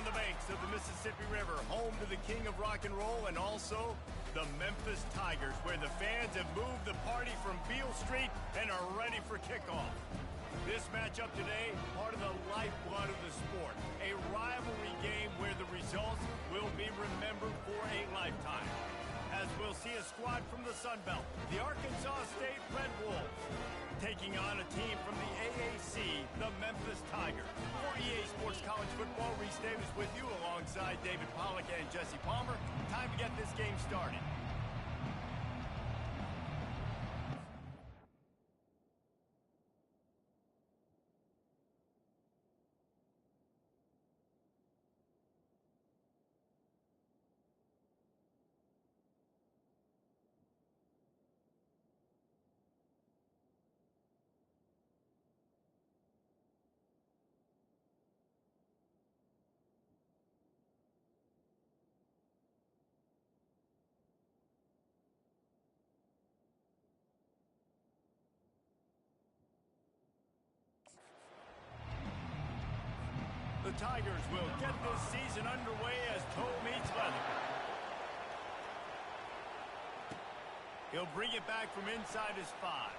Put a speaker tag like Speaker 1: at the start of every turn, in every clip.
Speaker 1: on the banks of the Mississippi River, home to the king of rock and roll and also the Memphis Tigers, where the fans have moved the party from Beale Street and are ready for kickoff. This matchup today, part of the lifeblood of the sport, a rivalry game where the results will be remembered for a lifetime. As we'll see a squad from the Sun Belt, the Arkansas State Red Wolves, taking on a team from the AAC, the Memphis Tigers. For EA Sports College Football, Reese Davis with you alongside David Pollack and Jesse Palmer. Time to get this game started. The Tigers will get this season underway as toe meets leather. He'll bring it back from inside his 5.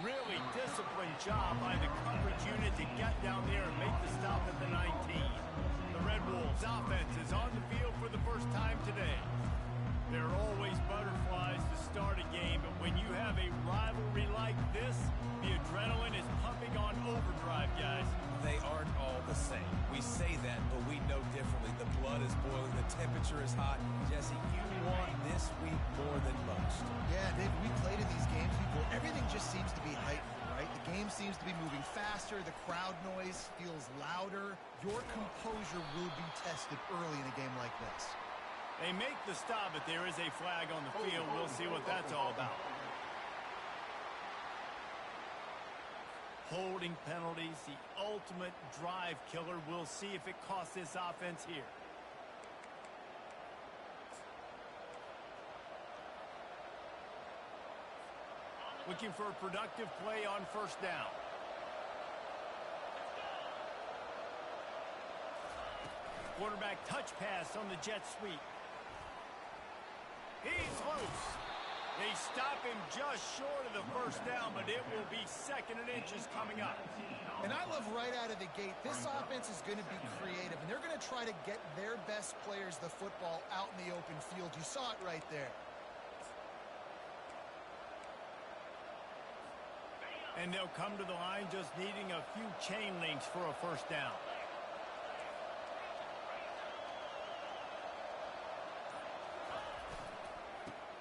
Speaker 1: Really disciplined job by the coverage unit to get down there and make the stop at the 19. The Red Wolves offense is on the field for the first time today. There are always butterflies to start a game, but when you have a rivalry like this, the adrenaline is pumping on overdrive, guys.
Speaker 2: They aren't all the same. We say that, but we know differently. The blood is boiling. The temperature is hot. Jesse, you want this week more than most.
Speaker 3: Yeah, Dave, we played in these games before. Everything just seems to be heightened, right? The game seems to be moving faster. The crowd noise feels louder. Your composure will be tested early in a game like this.
Speaker 1: They make the stop, but there is a flag on the field. We'll see what that's all about. Holding penalties, the ultimate drive killer. We'll see if it costs this offense here. Looking for a productive play on first down. Quarterback touch pass on the jet sweep. He's loose. They stop him just short of the first down, but it will be 2nd and inches coming up.
Speaker 3: And I love right out of the gate, this offense is going to be creative, and they're going to try to get their best players the football out in the open field. You saw it right there.
Speaker 1: And they'll come to the line just needing a few chain links for a first down.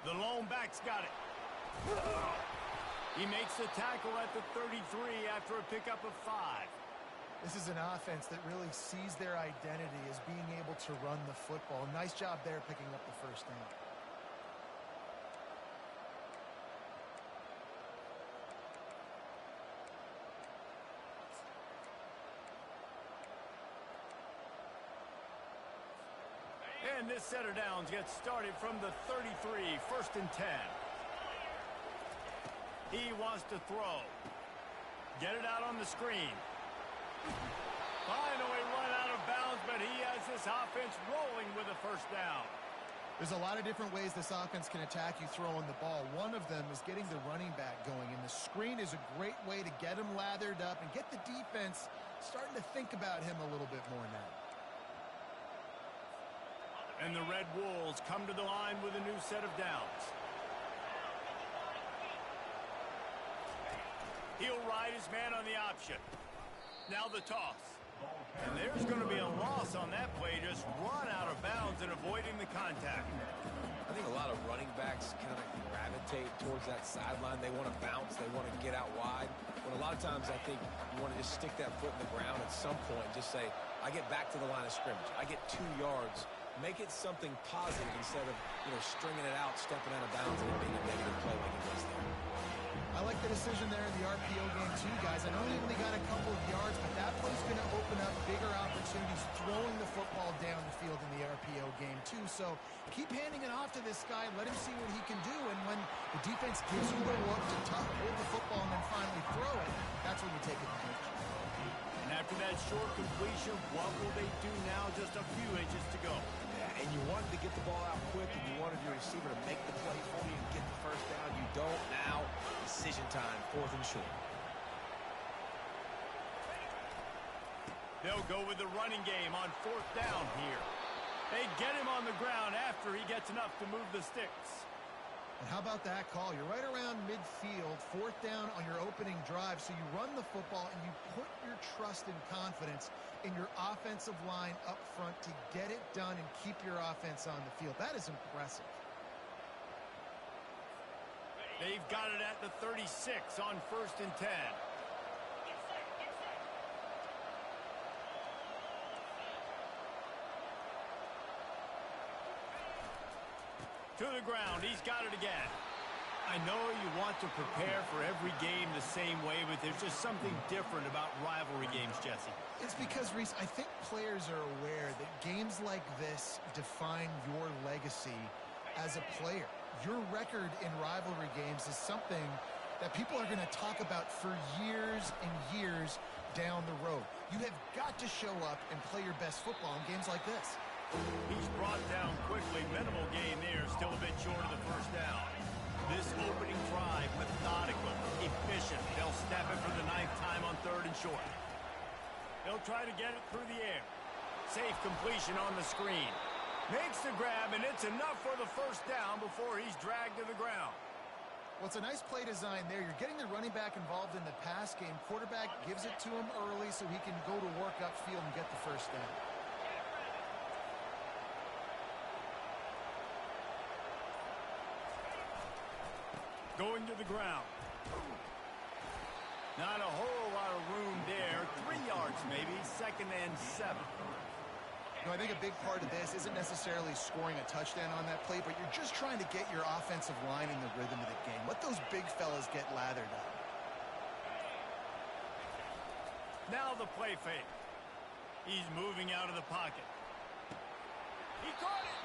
Speaker 1: The lone back's got it. He makes the tackle at the 33 after a pickup of 5.
Speaker 3: This is an offense that really sees their identity as being able to run the football. Nice job there picking up the first down.
Speaker 1: And this set of downs gets started from the 33, 1st and 10. He wants to throw. Get it out on the screen. Finally run out of bounds, but he has this offense rolling with a first down.
Speaker 3: There's a lot of different ways this offense can attack you throwing the ball. One of them is getting the running back going, and the screen is a great way to get him lathered up and get the defense starting to think about him a little bit more now.
Speaker 1: And the Red Wolves come to the line with a new set of downs. He'll ride his man on the option. Now the toss. And there's going to be a loss on that play, just run out of bounds and avoiding the contact.
Speaker 2: I think a lot of running backs kind of gravitate towards that sideline. They want to bounce. They want to get out wide. But a lot of times I think you want to just stick that foot in the ground at some point and just say, I get back to the line of scrimmage. I get 2 yards. Make it something positive instead of, stringing it out, stepping out of bounds, and it being a negative play like it was there.
Speaker 3: I like the decision there in the RPO game too, guys. I know he only got a couple of yards, but that play's going to open up bigger opportunities throwing the football down the field in the RPO game too. So keep handing it off to this guy. Let him see what he can do. And when the defense gives you the look to hold the football and then finally throw it, that's when you take advantage.
Speaker 1: And after After that short completion, what will they do now? Just a few inches to go.
Speaker 2: Yeah, and you wanted to get the ball out quick, and you wanted your receiver to make the play for you and get the first down. You don't now. Decision time, 4th and short.
Speaker 1: They'll go with the running game on 4th down here. They get him on the ground after he gets enough to move the sticks.
Speaker 3: And how about that call? You're right around midfield, 4th down on your opening drive, so you run the football and you put your trust and confidence in your offensive line up front to get it done and keep your offense on the field. That is impressive.
Speaker 1: They've got it at the 36 on 1st and 10. To the ground, he's got it again. I know you want to prepare for every game the same way, but there's just something different about rivalry games, Jesse.
Speaker 3: It's because, Reese, I think players are aware that games like this define your legacy as a player. Your record in rivalry games is something that people are going to talk about for years and years down the road. You have got to show up and play your best football in games like this.
Speaker 1: He's brought down quickly. Minimal gain there. Still a bit short of the first down. This opening drive, methodical, efficient. They'll snap it for the 9th time on 3rd and short. They'll try to get it through the air. Safe completion on the screen. Makes the grab, and it's enough for the first down before he's dragged to the ground.
Speaker 3: Well, it's a nice play design there. You're getting the running back involved in the pass game. Quarterback gives it to him early so he can go to work upfield and get the first down.
Speaker 1: Going to the ground. Not a whole lot of room there. 3 yards maybe. 2nd and 7.
Speaker 3: You know, I think a big part of this isn't necessarily scoring a touchdown on that play, but you're just trying to get your offensive line in the rhythm of the game. Let those big fellas get lathered up.
Speaker 1: Now the play fake. He's moving out of the pocket. He caught it.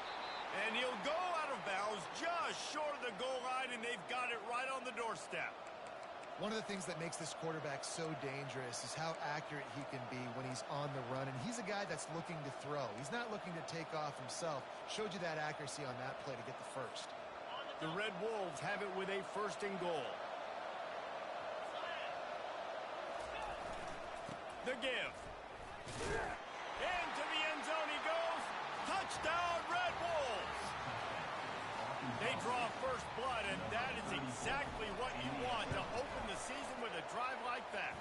Speaker 1: And he'll go out of bounds just short of the goal line, and they've got it right on the doorstep.
Speaker 3: One of the things that makes this quarterback so dangerous is how accurate he can be when he's on the run. And he's a guy that's looking to throw. He's not looking to take off himself. Showed you that accuracy on that play to get the first.
Speaker 1: The Red Wolves have it with a 1st and goal. The give. Into the end zone he goes. Touchdown, Red Wolves. They draw first blood, and that is exactly what you want to open the season with a drive like that.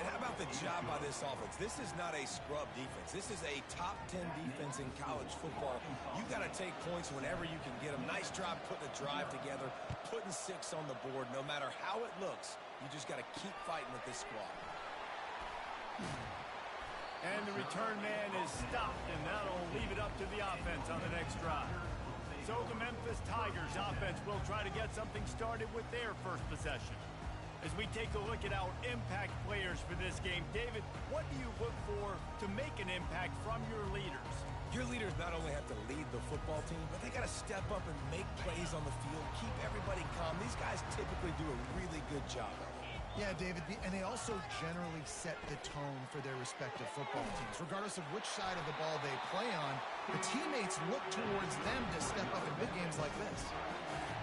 Speaker 2: And how about the job by this offense? This is not a scrub defense. This is a top 10 defense in college football. You got to take points whenever you can get them. Nice job putting a drive together, putting 6 on the board. No matter how it looks, you just got to keep fighting with this squad.
Speaker 1: And the return man is stopped, and that'll leave it up to the offense on the next drive. So the Memphis Tigers offense will try to get something started with their first possession. As we take a look at our impact players for this game, David, what do you look for to make an impact from your leaders?
Speaker 2: Your leaders not only have to lead the football team, but they got to step up and make plays on the field, keep everybody calm. These guys typically do a really good job.
Speaker 3: Yeah, David, and they also generally set the tone for their respective football teams. Regardless of which side of the ball they play on, the teammates look towards them to step up in big games like this.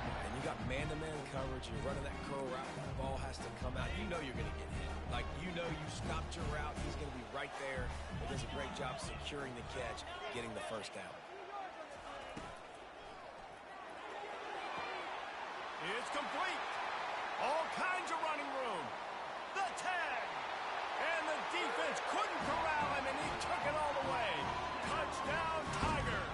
Speaker 2: And you got man-to-man coverage. You're running that curl route. That ball has to come out. You know you're going to get hit. Like, you know you stopped your route. He's going to be right there. He does a great job securing the catch, getting the first down.
Speaker 1: It's complete. All kinds of running room. The tag. And the defense couldn't corral him, and he took it all the way. Touchdown, Tiger.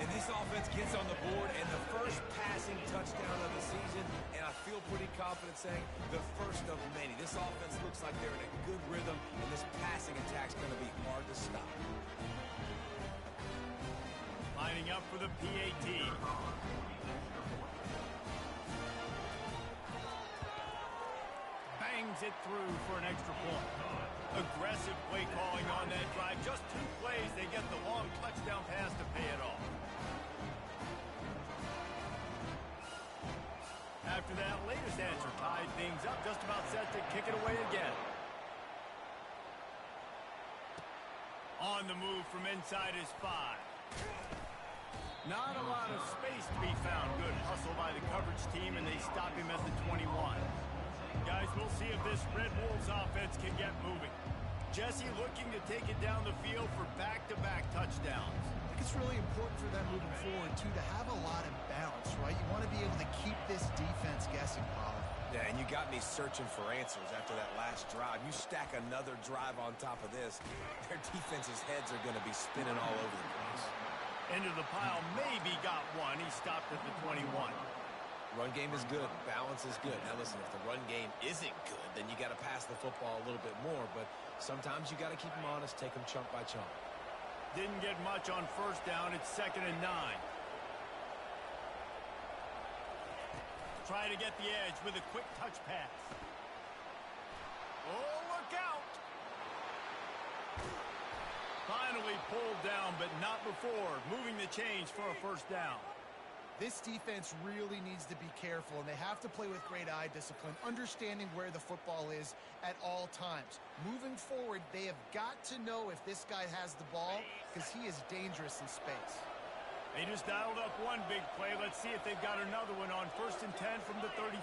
Speaker 2: And this offense gets on the board, and the first passing touchdown of the season, and I feel pretty confident saying the first of many. This offense looks like they're in a good rhythm, and this passing attack's going to be hard to stop.
Speaker 1: Lining up for the PAT. Bangs it through for an extra point. Aggressive play calling on that drive. Just 2 plays, they get the long touchdown pass to pay it off. After that latest answer tied things up, just about set to kick it away again. On the move from inside his 5. Not a lot of space to be found. Good hustle by the coverage team, and they stop him at the 21. Guys, we'll see if this Red Wolves offense can get moving. Jesse looking to take it down the field for back-to-back touchdowns.
Speaker 3: I think it's really important for them moving forward, too, to have a lot of balance, right? You want to be able to keep this defense guessing, Pollard.
Speaker 2: Yeah, and you got me searching for answers after that last drive. You stack another drive on top of this, their defense's heads are going to be spinning all over the place.
Speaker 1: Into the pile, maybe got one. He stopped at the 21.
Speaker 2: Run game is good. Balance is good. Now, listen, if the run game isn't good, then you got to pass the football a little bit more. But sometimes you got to keep them honest, take them chunk by chunk.
Speaker 1: Didn't get much on first down. It's 2nd and 9. Try to get the edge with a quick touch pass. Oh, look out! Finally pulled down, but not before. Moving the change for a first down.
Speaker 3: This defense really needs to be careful, and they have to play with great eye discipline, understanding where the football is at all times. Moving forward, they have got to know if this guy has the ball, because he is dangerous in space.
Speaker 1: They just dialed up one big play. Let's see if they've got another one on 1st and 10 from the 35.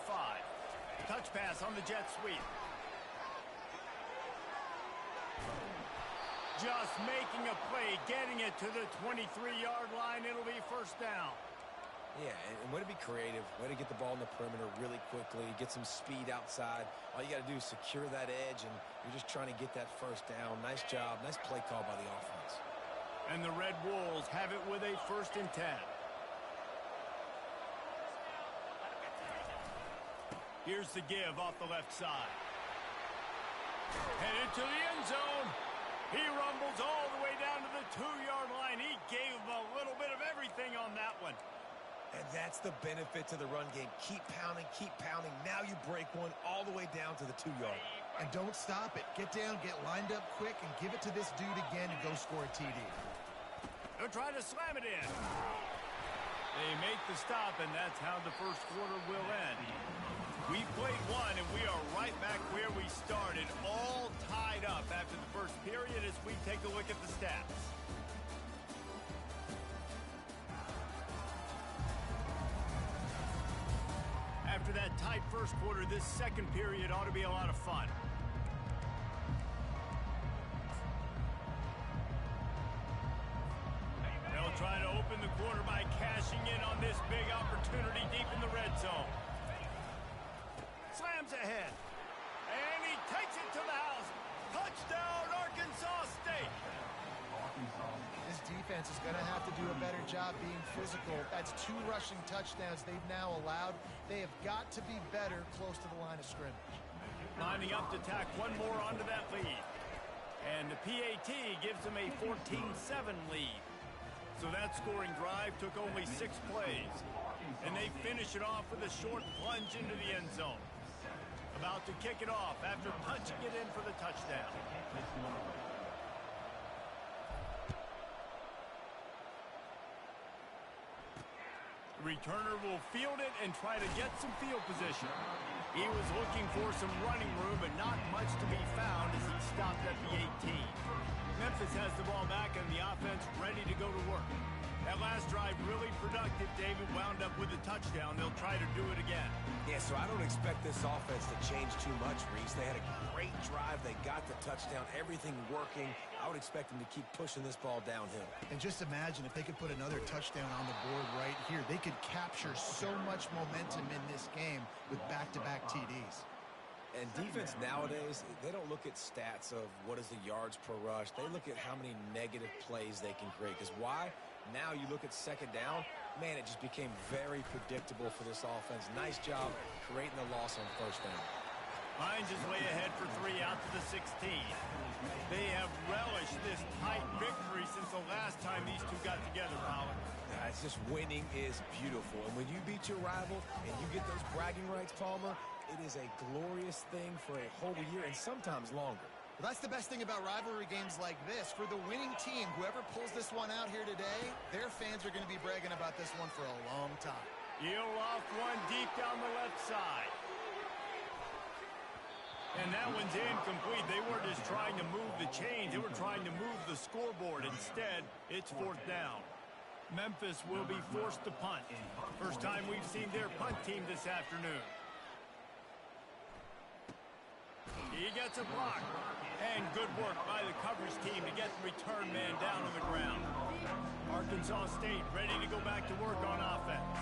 Speaker 1: Touch pass on the jet sweep. Just making a play, getting it to the 23-yard line. It'll be first down.
Speaker 2: Yeah, and way to be creative, way to get the ball in the perimeter really quickly, get some speed outside. All you got to do is secure that edge, and you're just trying to get that first down. Nice job, nice play call by the offense.
Speaker 1: And the Red Wolves have it with a 1st and 10. Here's the give off the left side. Headed to the end zone. He rumbles all the way down to the 2-yard line. He gave him a little bit of everything on that one.
Speaker 2: And that's the benefit to the run game. Keep pounding, keep pounding. Now you break one all the way down to the 2-yard.
Speaker 3: And don't stop it. Get down, get lined up quick, and give it to this dude again and go score a TD.
Speaker 1: They'll try to slam it in. They make the stop, and that's how the first quarter will end. We played one, and we are right back where we started, all tied up after the first period as we take a look at the stats. After that tight first quarter, this second period ought to be a lot of fun. They'll try to open the quarter by cashing in on this big opportunity deep in the red zone. Slams ahead. And he takes it to the house. Touchdown, Arkansas State.
Speaker 3: This defense is going to have to do a better job being physical. That's 2 rushing touchdowns they've now allowed. They have got to be better close to the line of scrimmage.
Speaker 1: Lining up to tack one more onto that lead. And the PAT gives them a 14-7 lead. So that scoring drive took only 6 plays. And they finish it off with a short plunge into the end zone. About to kick it off after punching it in for the touchdown. Returner will field it and try to get some field position. He was looking for some running room, but not much to be found as he stopped at the 18. Memphis has the ball back and the offense ready to go to work. That last drive really productive. David wound up with a touchdown. They'll try to do it again.
Speaker 2: Yeah, so I don't expect this offense to change too much, Reese. They had a great drive. They got the touchdown, everything working. I would expect them to keep pushing this ball downhill.
Speaker 3: And just imagine if they could put another touchdown on the board right here. They could capture so much momentum in this game with back-to-back TDs.
Speaker 2: And defense nowadays, they don't look at stats of what is the yards per rush. They look at how many negative plays they can create. Because why? Now you look at second down, man, it just became very predictable for this offense. Nice job creating the loss on first down.
Speaker 1: Lions is way ahead for 3 out to the 16. They have relished this tight victory since the last time these two got together, Pollard.
Speaker 2: It's just winning is beautiful. And when you beat your rival and you get those bragging rights, Palmer, it is a glorious thing for a whole year and sometimes longer.
Speaker 3: Well, that's the best thing about rivalry games like this. For the winning team, whoever pulls this one out here today, their fans are going to be bragging about this one for a long time.
Speaker 1: He'll off one deep down the left side. And that one's incomplete. They weren't just trying to move the chains. They were trying to move the scoreboard. Instead, it's fourth down. Memphis will be forced to punt. First time we've seen their punt team this afternoon. He gets a block. And good work by the coverage team to get the return man down on the ground. Arkansas State ready to go back to work on offense.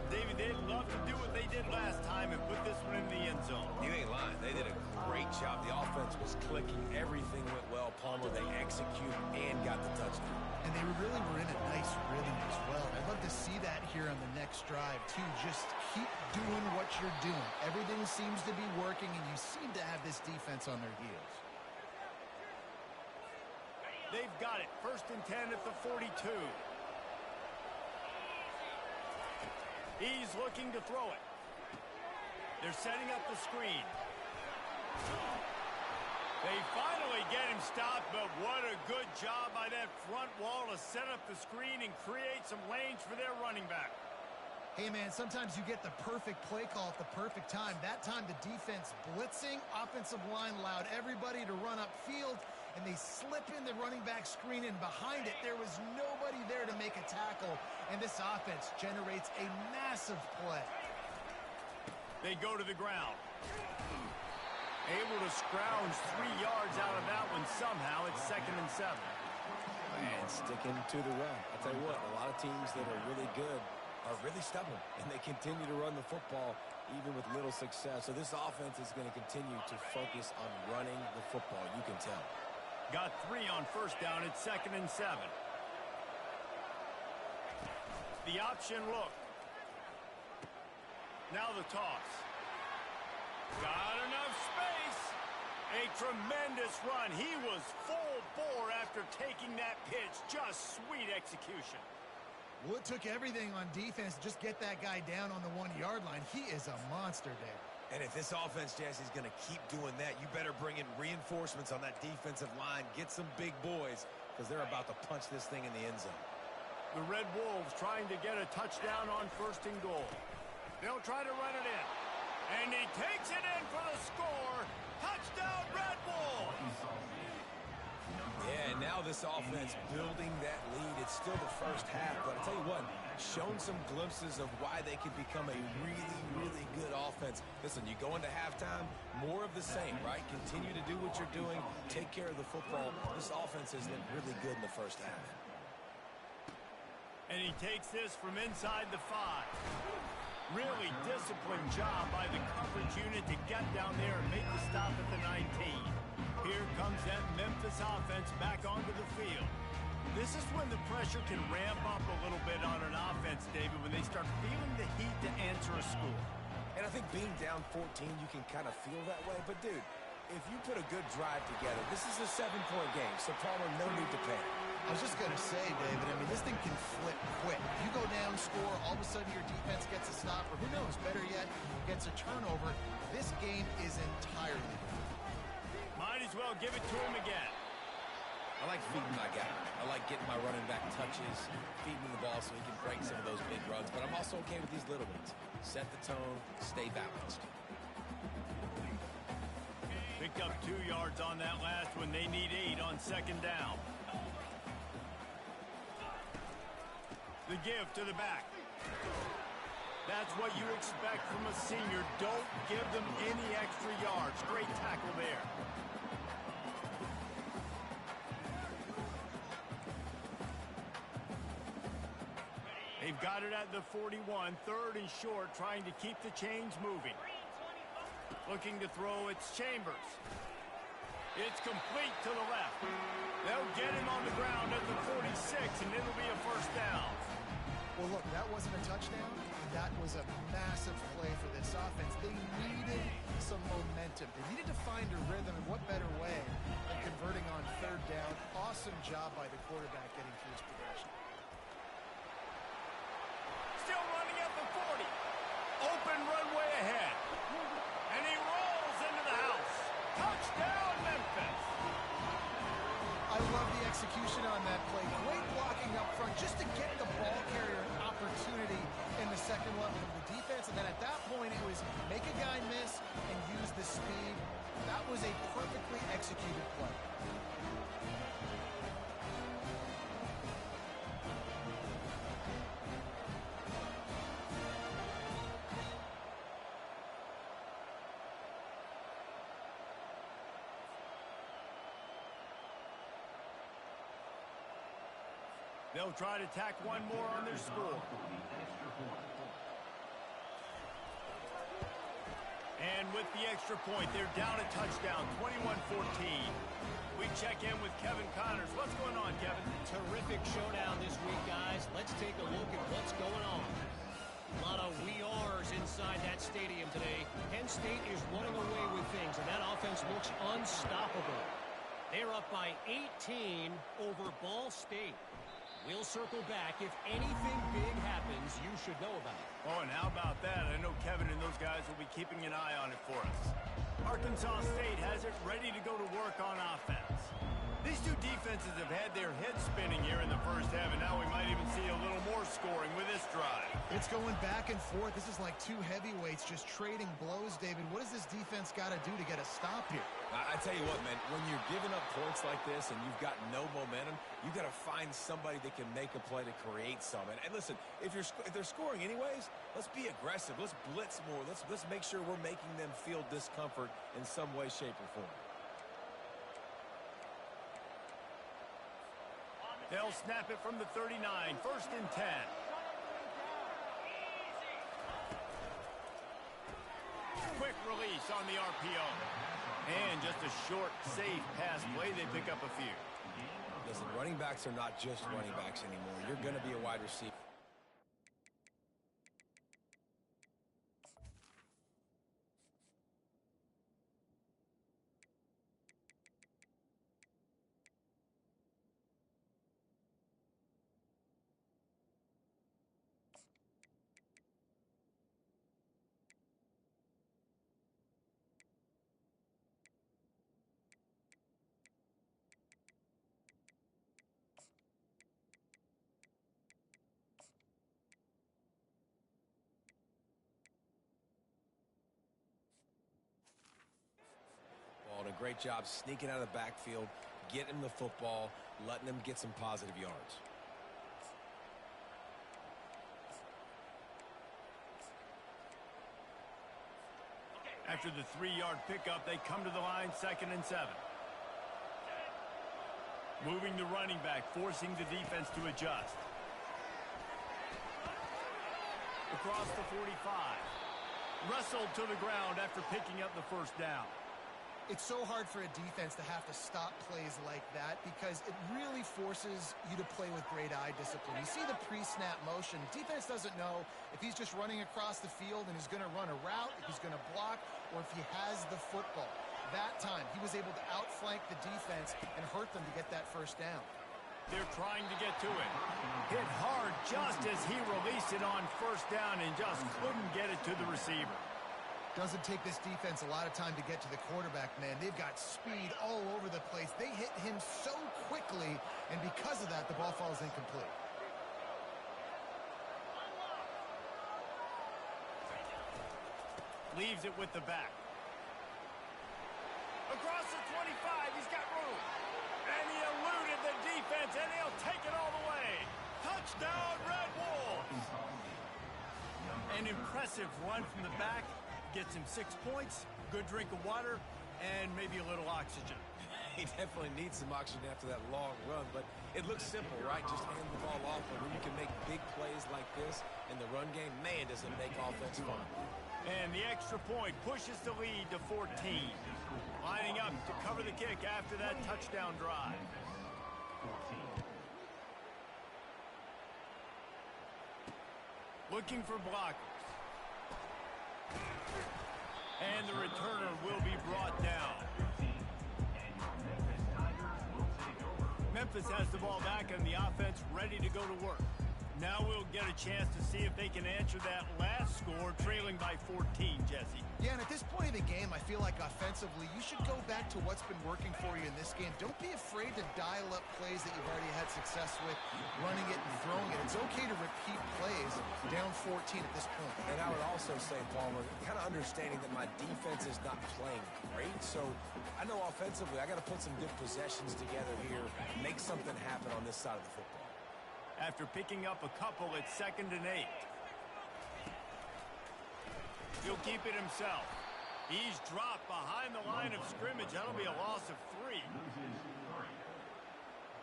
Speaker 1: David, they'd love to do what they did last time and put this one in the end zone.
Speaker 2: You ain't lying. They did a great job. The offense was clicking. Everything went well. Palmer, they executed and got the touchdown.
Speaker 3: And they really were in a nice rhythm as well. I'd love to see that here on the next drive, too. Just keep doing what you're doing. Everything seems to be working, and you seem to have this defense on their heels.
Speaker 1: They've got it. First and 10 at the 42. He's looking to throw it. They're setting up the screen. They finally get him stopped, but what a good job by that front wall to set up the screen and create some lanes for their running back.
Speaker 3: Hey, man, sometimes you get the perfect play call at the perfect time. That time the defense blitzing, offensive line allowed everybody to run upfield, and they slip in the running back screen, and behind it there was nobody there to make a tackle, and this offense generates a massive play.
Speaker 1: They go to the ground. Able to scrounge 3 yards out of that one somehow. It's 2nd and 7.
Speaker 2: And sticking to the run. I'll tell you what, a lot of teams that are really good are really stubborn, and they continue to run the football even with little success. So this offense is going to continue to focus on running the football. You can tell.
Speaker 1: Got 3 on first down. It's 2nd and 7. The option look. Now the toss. Got enough space. A tremendous run. He was full bore after taking that pitch. Just sweet execution.
Speaker 3: Well, it took everything on defense to just get that guy down on the 1-yard line. He is a monster there.
Speaker 2: And if this offense, Jesse, is going to keep doing that, you better bring in reinforcements on that defensive line. Get some big boys, because they're about to punch this thing in the end zone.
Speaker 1: The Red Wolves trying to get a touchdown on 1st and goal. They'll try to run it in. And he takes it in for the score. Touchdown, Red Wolves!
Speaker 2: Yeah, and now this offense building that lead. It's still the first half, but I'll tell you what, shown some glimpses of why they could become a really, really good offense. Listen, you go into halftime, more of the same, right? Continue to do what you're doing, take care of the football. This offense has looked really good in the first half.
Speaker 1: And he takes this from inside the 5. Really disciplined job by the coverage unit to get down there and make the stop at the 19. Here comes that Memphis offense back onto the field. This is when the pressure can ramp up a little bit on an offense, David, when they start feeling the heat to answer a score.
Speaker 2: And I think being down 14, you can kind of feel that way. But, dude, if you put a good drive together, this is a 7-point game, so Palmer, no need to panic.
Speaker 3: I was just going to say, David, I mean, this thing can flip quick. You go down, score, all of a sudden your defense gets a stop, or who knows, better yet, gets a turnover. This game is entirely different.
Speaker 1: Might as well give it to him again.
Speaker 2: I like feeding my guy. I like getting my running back touches, feeding him the ball so he can break some of those big runs. But I'm also okay with these little ones. Set the tone, stay balanced.
Speaker 1: Picked up 2 yards on that last one. They need 8 on 2nd down. The give to the back. That's what you expect from a senior. Don't give them any extra yards. Great tackle there. They've got it at the 41. 3rd and short, trying to keep the chains moving. Looking to throw, it's Chambers. It's complete to the left. They'll get him on the ground at the 46, and it'll be a first down.
Speaker 3: Well, look, that wasn't a touchdown. That was a massive play for this offense. They needed some momentum. They needed to find a rhythm, and what better way than converting on 3rd down. Awesome job by the quarterback getting through his progression.
Speaker 1: Still running at the 40. Open runway ahead. And he rolls into the house. Touchdown, Memphis.
Speaker 3: I love the execution on that play. Great blocking up front just to get the ball carrier an opportunity in the second level of the defense. And then at that point, it was make a guy miss and use the speed That was a perfectly executed play.
Speaker 1: They'll try to tack one more on their score. And with the extra point, they're down a touchdown, 21-14. We check in with Kevin Connors. What's going on, Kevin?
Speaker 4: Terrific showdown this week, guys. Let's take a look at what's going on. A lot of we are's inside that stadium today. Penn State is running away with things, and that offense looks unstoppable. They're up by 18 over Ball State. We'll circle back. If anything big happens, you should know about it.
Speaker 1: Oh, and how about that? I know Kevin and those guys will be keeping an eye on it for us. Arkansas State has it ready to go to work on offense. These two defenses have had their heads spinning here in the first half, and now we might even see a little more scoring with this drive.
Speaker 3: It's going back and forth. This is like two heavyweights just trading blows, David. What does this defense got to do to get a stop here?
Speaker 2: I tell you what, man, when you're giving up points like this and you've got no momentum, you got to find somebody that can make a play to create some. And listen, if they're scoring anyways, let's be aggressive. Let's blitz more. Let's make sure we're making them feel discomfort in some way, shape, or form.
Speaker 1: They'll snap it from the 39, 1st and 10. Quick release on the RPO. And just a short, safe pass play. They pick up a few.
Speaker 2: Listen, running backs are not just running backs anymore. You're going to be a wide receiver. A great job sneaking out of the backfield, getting the football, letting them get some positive yards.
Speaker 1: After the 3-yard pickup, they come to the line, 2nd and 7. Moving the running back, forcing the defense to adjust. Across the 45. Wrestled to the ground after picking up the first down.
Speaker 3: It's so hard for a defense to have to stop plays like that because it really forces you to play with great eye discipline. You see the pre-snap motion. Defense doesn't know if he's just running across the field and he's going to run a route, if he's going to block, or if he has the football. That time, he was able to outflank the defense and hurt them to get that first down.
Speaker 1: They're trying to get to it. Hit hard just as he released it on first down and just couldn't get it to the receiver.
Speaker 3: Doesn't take this defense a lot of time to get to the quarterback, man. They've got speed all over the place. They hit him so quickly, and because of that, the ball falls incomplete.
Speaker 1: Leaves it with the back. Across the 25, he's got room. And he eluded the defense, and he'll take it all the way. Touchdown, Red Wolves! An impressive run from the back. Gets him 6 points, good drink of water, and maybe a little oxygen.
Speaker 2: He definitely needs some oxygen after that long run, but it looks simple, right? Just hand the ball off, and when you can make big plays like this in the run game, man, does it make offense fun.
Speaker 1: And the extra point pushes the lead to 14. Lining up to cover the kick after that touchdown drive. Looking for blockers. And the returner will be brought down. Memphis has the ball back and the offense ready to go to work. Now we'll get a chance to see if they can answer that last score, trailing by 14, Jesse.
Speaker 3: Yeah, and at this point of the game, I feel like offensively, you should go back to what's been working for you in this game. Don't be afraid to dial up plays that you've already had success with, running it and throwing it. It's okay to repeat plays down 14 at this point.
Speaker 2: And I would also say, Palmer, kind of understanding that my defense is not playing great, so I know offensively I got to put some good possessions together here, make something happen on this side of the football.
Speaker 1: After picking up a couple, it's 2nd and 8. He'll keep it himself. He's dropped behind the line of scrimmage. That'll be a loss of 3.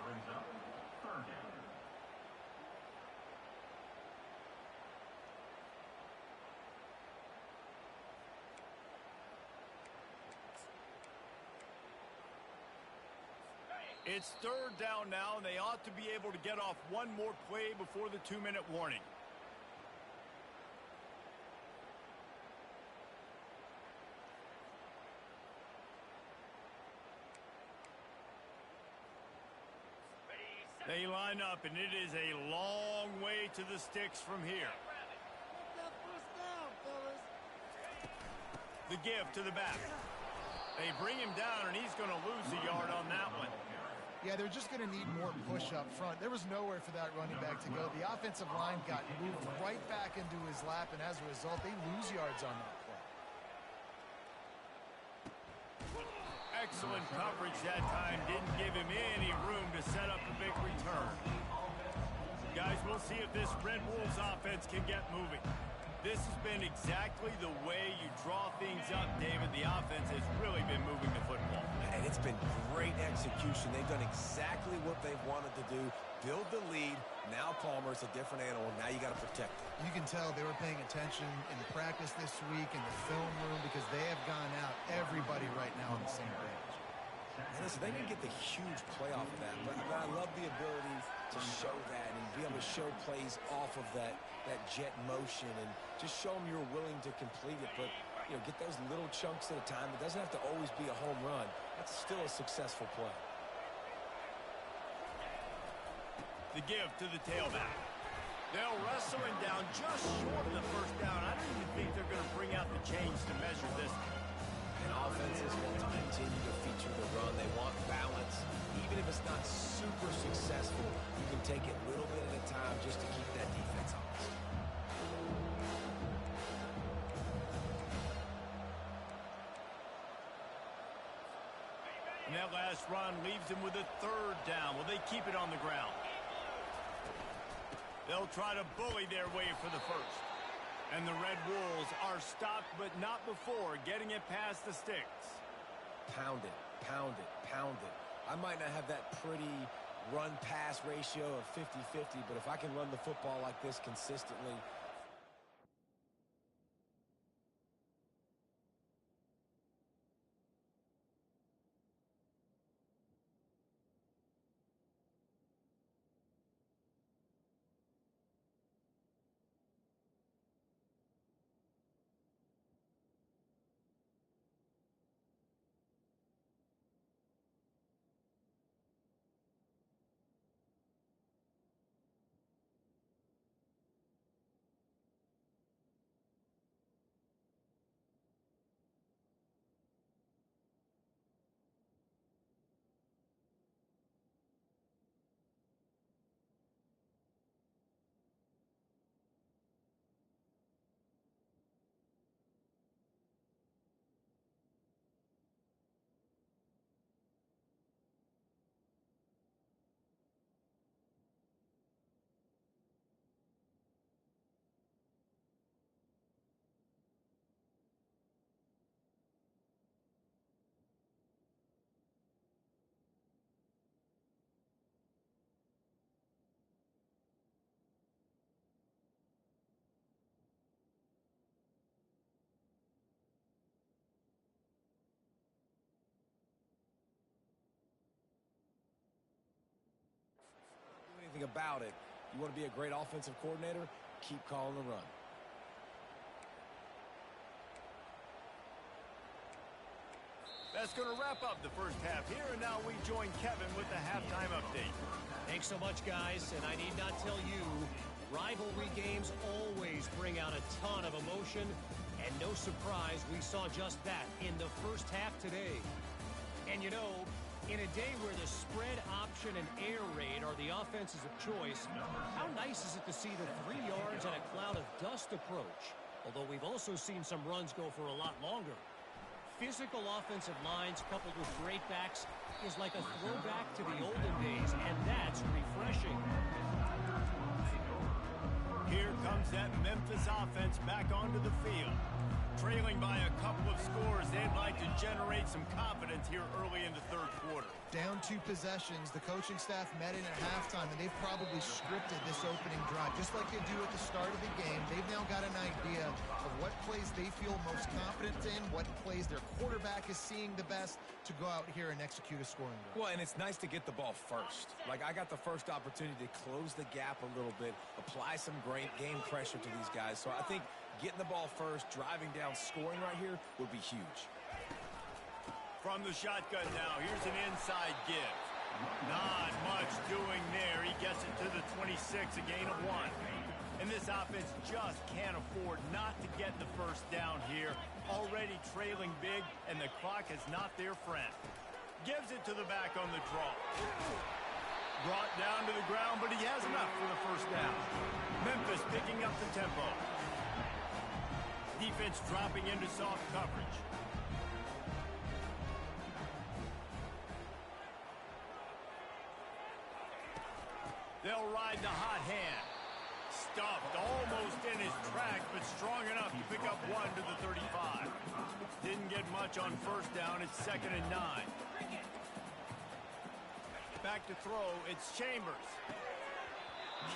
Speaker 5: Brings up 3rd down.
Speaker 1: It's 3rd down now, and they ought to be able to get off one more play before the 2-minute warning. They line up, and it is a long way to the sticks from here. The give to the back. They bring him down, and he's going to lose a yard on that one.
Speaker 3: Yeah, they're just going to need more push up front. There was nowhere for that running back to go. The offensive line got moved right back into his lap, and as a result, they lose yards on that play.
Speaker 1: Excellent coverage that time. Didn't give him any room to set up a big return. Guys, we'll see if this Red Wolves offense can get moving. This has been exactly the way you draw things up, David. The offense has really been moving the football.
Speaker 2: And it's been great execution. They've done exactly what they've wanted to do. Build the lead. Now Palmer's a different animal. Now you got to protect it.
Speaker 3: You can tell they were paying attention in practice this week in the film room because they have gone out everybody right now on the same page.
Speaker 2: And listen, they didn't get the huge play off of that, but I love the ability to show that and be able to show plays off of that jet motion and just show them you're willing to complete it. But, you know, get those little chunks at a time. It doesn't have to always be a home run. That's still a successful play.
Speaker 1: The give to the tailback. They'll wrestle him down just short of the 1st down. I don't even think they're going to bring out the chains to measure this.
Speaker 2: And offenses want to continue to feature the run. They want balance. Even if it's not super successful, you can take it little bit at a time just to keep that defense honest.
Speaker 1: And that last run leaves him with a 3rd down. Will they keep it on the ground? They'll try to bully their way for the 1st. And the Red Wolves are stopped, but not before getting it past the sticks.
Speaker 2: Pound it, pound it, pound it. I might not have that pretty run-pass ratio of 50-50, but if I can run the football like this consistently, anything about it. You want to be a great offensive coordinator? Keep calling the run.
Speaker 1: That's going to wrap up the 1st half here, and now we join Kevin with the halftime update.
Speaker 4: Thanks so much, guys, and I need not tell you, Rivalry games always bring out a ton of emotion, and no surprise we saw just that in the first half today. And you know, in a day where the spread option and air raid are the offenses of choice, how nice is it to see the 3 yards and a cloud of dust approach? Although we've also seen some runs go for a lot longer. Physical offensive lines coupled with great backs is like a throwback to the olden days, and that's refreshing.
Speaker 1: Here comes that Memphis offense back onto the field. Trailing by a couple of scores, they'd like to generate some confidence here early in the third quarter.
Speaker 3: Down 2 possessions, the coaching staff met in at halftime, and they've probably scripted this opening drive. Just like they do at the start of the game, they've now got an idea of what plays they feel most confident in, what plays their quarterback is seeing the best to go out here and execute a scoring drive.
Speaker 2: Well, and it's nice to get the ball first. Like, I got the first opportunity to close the gap a little bit, apply some great game pressure to these guys. So I think getting the ball first, driving down, scoring right here would be huge.
Speaker 1: From the shotgun now, here's an inside give. Not much doing there. He gets it to the 26, a gain of 1. And this offense just can't afford not to get the first down here. Already trailing big, and the clock is not their friend. Gives it to the back on the draw. Brought down to the ground, but he has enough for the first down. Memphis picking up the tempo. Defense dropping into soft coverage. They'll ride the hot hand. Stuffed almost in his track, but strong enough to pick up 1 to the 35. Didn't get much on first down. It's 2nd and 9. Back to throw. It's Chambers.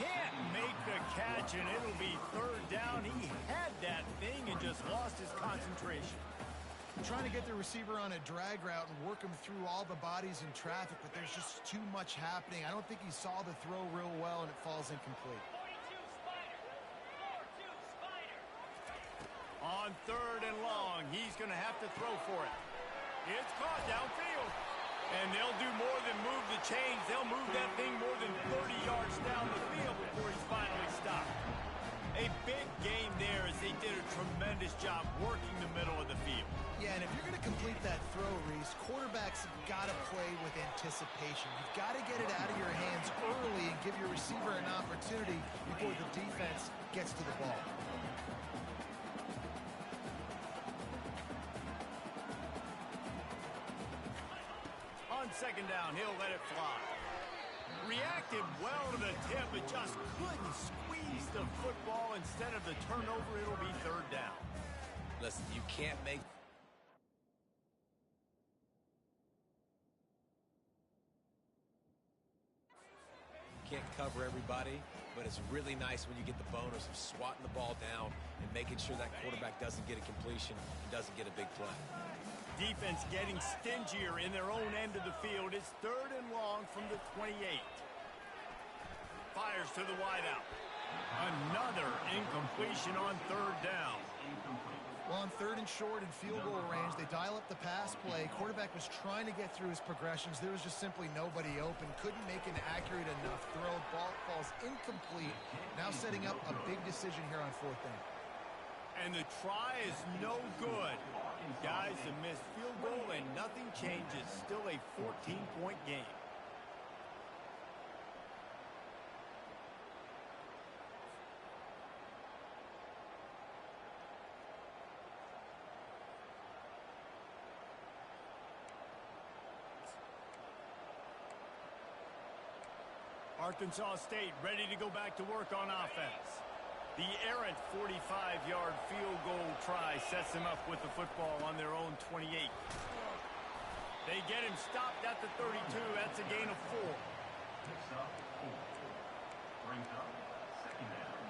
Speaker 1: Can't make the catch, and it'll be 3rd down. He had that thing and just lost his concentration.
Speaker 3: Trying to get the receiver on a drag route and work him through all the bodies in traffic, but there's just too much happening. I don't think he saw the throw real well, and it falls incomplete.
Speaker 1: On 3rd and long, he's going to have to throw for it. It's caught downfield. And they'll do more than move the chains. They'll move that thing more than 30 yards down the field before he's finally stopped. A big gain there as they did a tremendous job working the middle of the field.
Speaker 3: Yeah, and if you're going to complete that throw, Reese, quarterbacks have got to play with anticipation. You've got to get it out of your hands early and give your receiver an opportunity before the defense gets to the ball.
Speaker 1: On 2nd down, he'll let it fly. Reacted well to the tip, but just couldn't squeeze the football. Instead of the turnover, it'll be 3rd down.
Speaker 2: Listen, you can't make... Can't cover everybody, but it's really nice when you get the bonus of swatting the ball down and making sure that quarterback doesn't get a completion and doesn't get a big play.
Speaker 1: Defense getting stingier in their own end of the field. It's 3rd and long from the 28. Fires to the wideout. Another incompletion on 3rd down.
Speaker 3: Well, on 3rd and short and field goal range, they dial up the pass play. Quarterback was trying to get through his progressions. There was just simply nobody open. Couldn't make an accurate enough throw. Ball falls incomplete. Now setting up a big decision here on 4th down.
Speaker 1: And the try is no good. Guys, a missed field goal and nothing changes. Still a 14-point game. Arkansas State ready to go back to work on offense. The errant 45-yard field goal try sets them up with the football on their own 28. They get him stopped at the 32. That's a gain of 4.
Speaker 5: Picks up 4. Brings up 2nd down.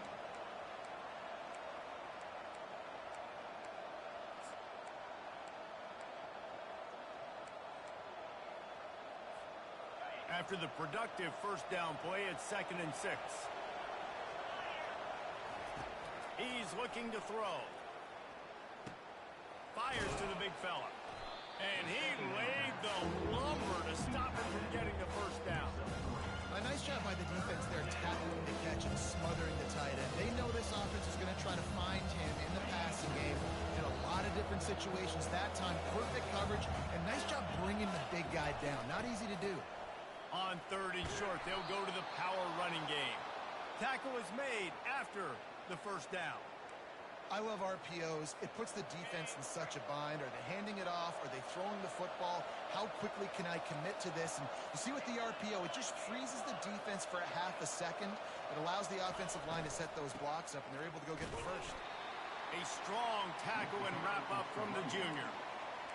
Speaker 1: After the productive first down play, it's 2nd and 6. He's looking to throw. Fires to the big fella. And he laid the lumber to stop him from getting the first down.
Speaker 3: A nice job by the defense there, tackling the catch and smothering the situations that time. Perfect coverage, and nice job bringing the big guy down. Not easy to do.
Speaker 1: On 3rd and short, they'll go to the power running game. Tackle is made after the first down.
Speaker 3: I love RPOs. It puts the defense in such a bind. Are they handing it off? Are they throwing the football? How quickly can I commit to this? And you see with the RPO, it just freezes the defense for a half a second. It allows the offensive line to set those blocks up, and they're able to go get the first.
Speaker 1: A strong tackle and wrap up from the junior.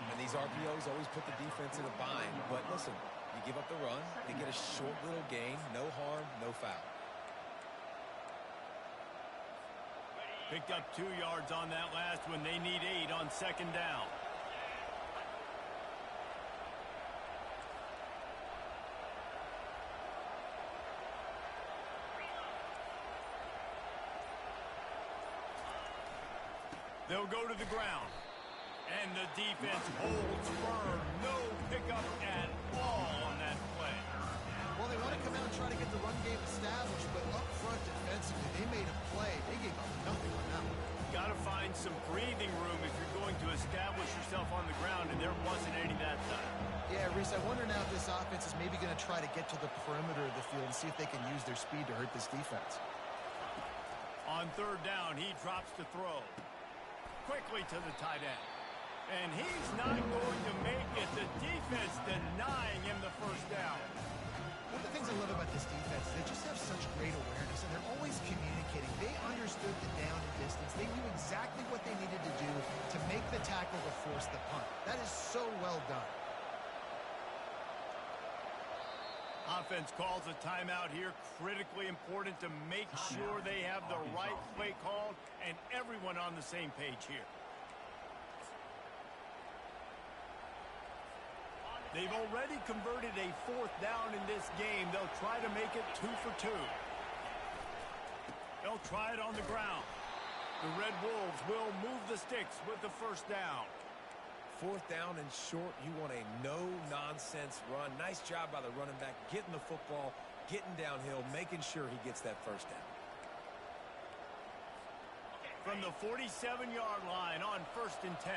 Speaker 2: And these RPOs always put the defense in a bind. But listen, you give up the run, they get a short little gain, no harm, no foul.
Speaker 1: Picked up 2 yards on that last one. They need 8 on 2nd down. They'll go to the ground. And the defense holds firm. No pickup at all on that play.
Speaker 3: Well, they want to come out and try to get the run game established, but up front defensively, they made a play. They gave up nothing on that one.
Speaker 1: Got to find some breathing room if you're going to establish yourself on the ground, and there wasn't any that time.
Speaker 3: Yeah, Reese, I wonder now if this offense is maybe going to try to get to the perimeter of the field and see if they can use their speed to hurt this defense.
Speaker 1: On 3rd down, he drops to throw. Quickly to the tight end. And he's not going to make it. The defense denying him the first down.
Speaker 3: One of the things I love about this defense is they just have such great awareness, and they're always communicating. They understood the down and distance. They knew exactly what they needed to do to make the tackle to force the punt. That is so well done.
Speaker 1: Offense calls a timeout here. Critically important to make sure they have the right play called and everyone on the same page here. They've already converted a 4th down in this game. They'll try to make it 2 for 2. They'll try it on the ground. The Red Wolves will move the sticks with the first down.
Speaker 2: 4th down and short, you want a no-nonsense run. Nice job by the running back, getting the football, getting downhill, making sure he gets that first down.
Speaker 1: From the 47-yard line on 1st and 10.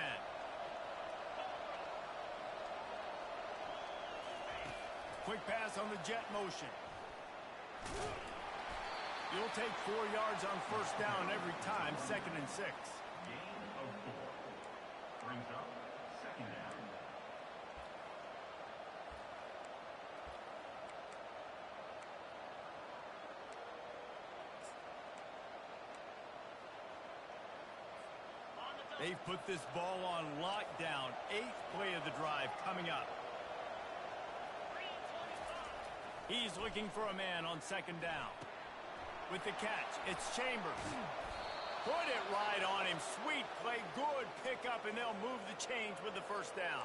Speaker 1: Quick pass on the jet motion. You'll take 4 yards on 1st down every time, 2nd and 6.
Speaker 5: Gain of 4. Brings up 2nd down.
Speaker 1: They've put this ball on lockdown. 8th play of the drive coming up. He's looking for a man on 2nd down. With the catch, it's Chambers. Put it right on him. Sweet play, good pickup, and they'll move the chains with the first down.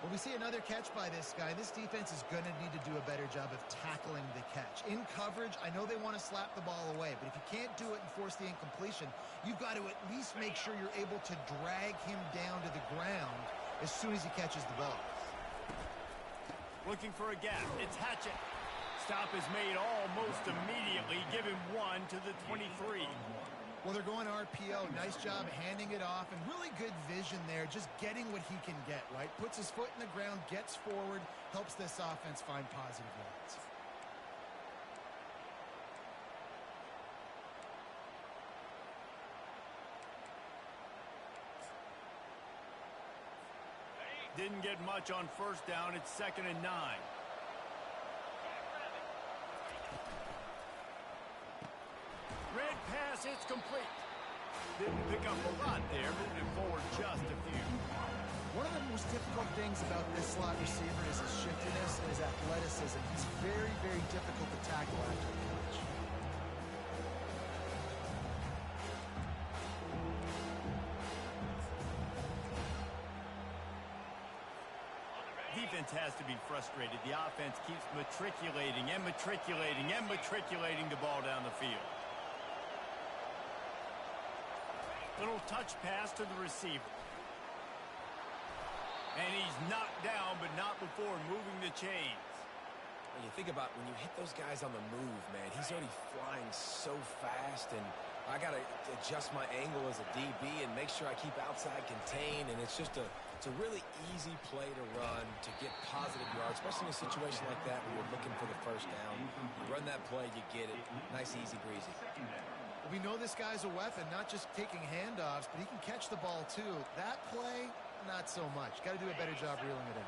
Speaker 3: Well, we see another catch by this guy. This defense is going to need to do a better job of tackling the catch. In coverage, I know they want to slap the ball away, but if you can't do it and force the incompletion, you've got to at least make sure you're able to drag him down to the ground as soon as he catches the ball.
Speaker 1: Looking for a gap. It's Hatchett. Stop is made almost immediately. Give him 1 to the 23.
Speaker 3: Well, they're going RPO. Nice job handing it off, and really good vision there, just getting what he can get, right? Puts his foot in the ground, gets forward, helps this offense find positive yards.
Speaker 1: Didn't get much on 1st down. It's 2nd and 9. Red pass, it's complete. Didn't pick up a lot there, moving forward just a few.
Speaker 3: One of the most difficult things about this slot receiver is his shiftiness and his athleticism. He's very, very difficult to tackle after the catch.
Speaker 1: Defense has to be frustrated. The offense keeps matriculating and matriculating and matriculating the ball down the field. Little touch pass to the receiver. And he's knocked down, but not before moving the chains.
Speaker 2: When you think about when you hit those guys on the move, man, he's already flying so fast, and I got to adjust my angle as a DB and make sure I keep outside contained, and it's a really easy play to run to get positive yards, especially in a situation like that where you're looking for the first down. You run that play, you get it. Nice, easy breezy.
Speaker 3: We know this guy's a weapon, not just taking handoffs, but he can catch the ball too. That play, not so much. Got to do a better job reeling it in.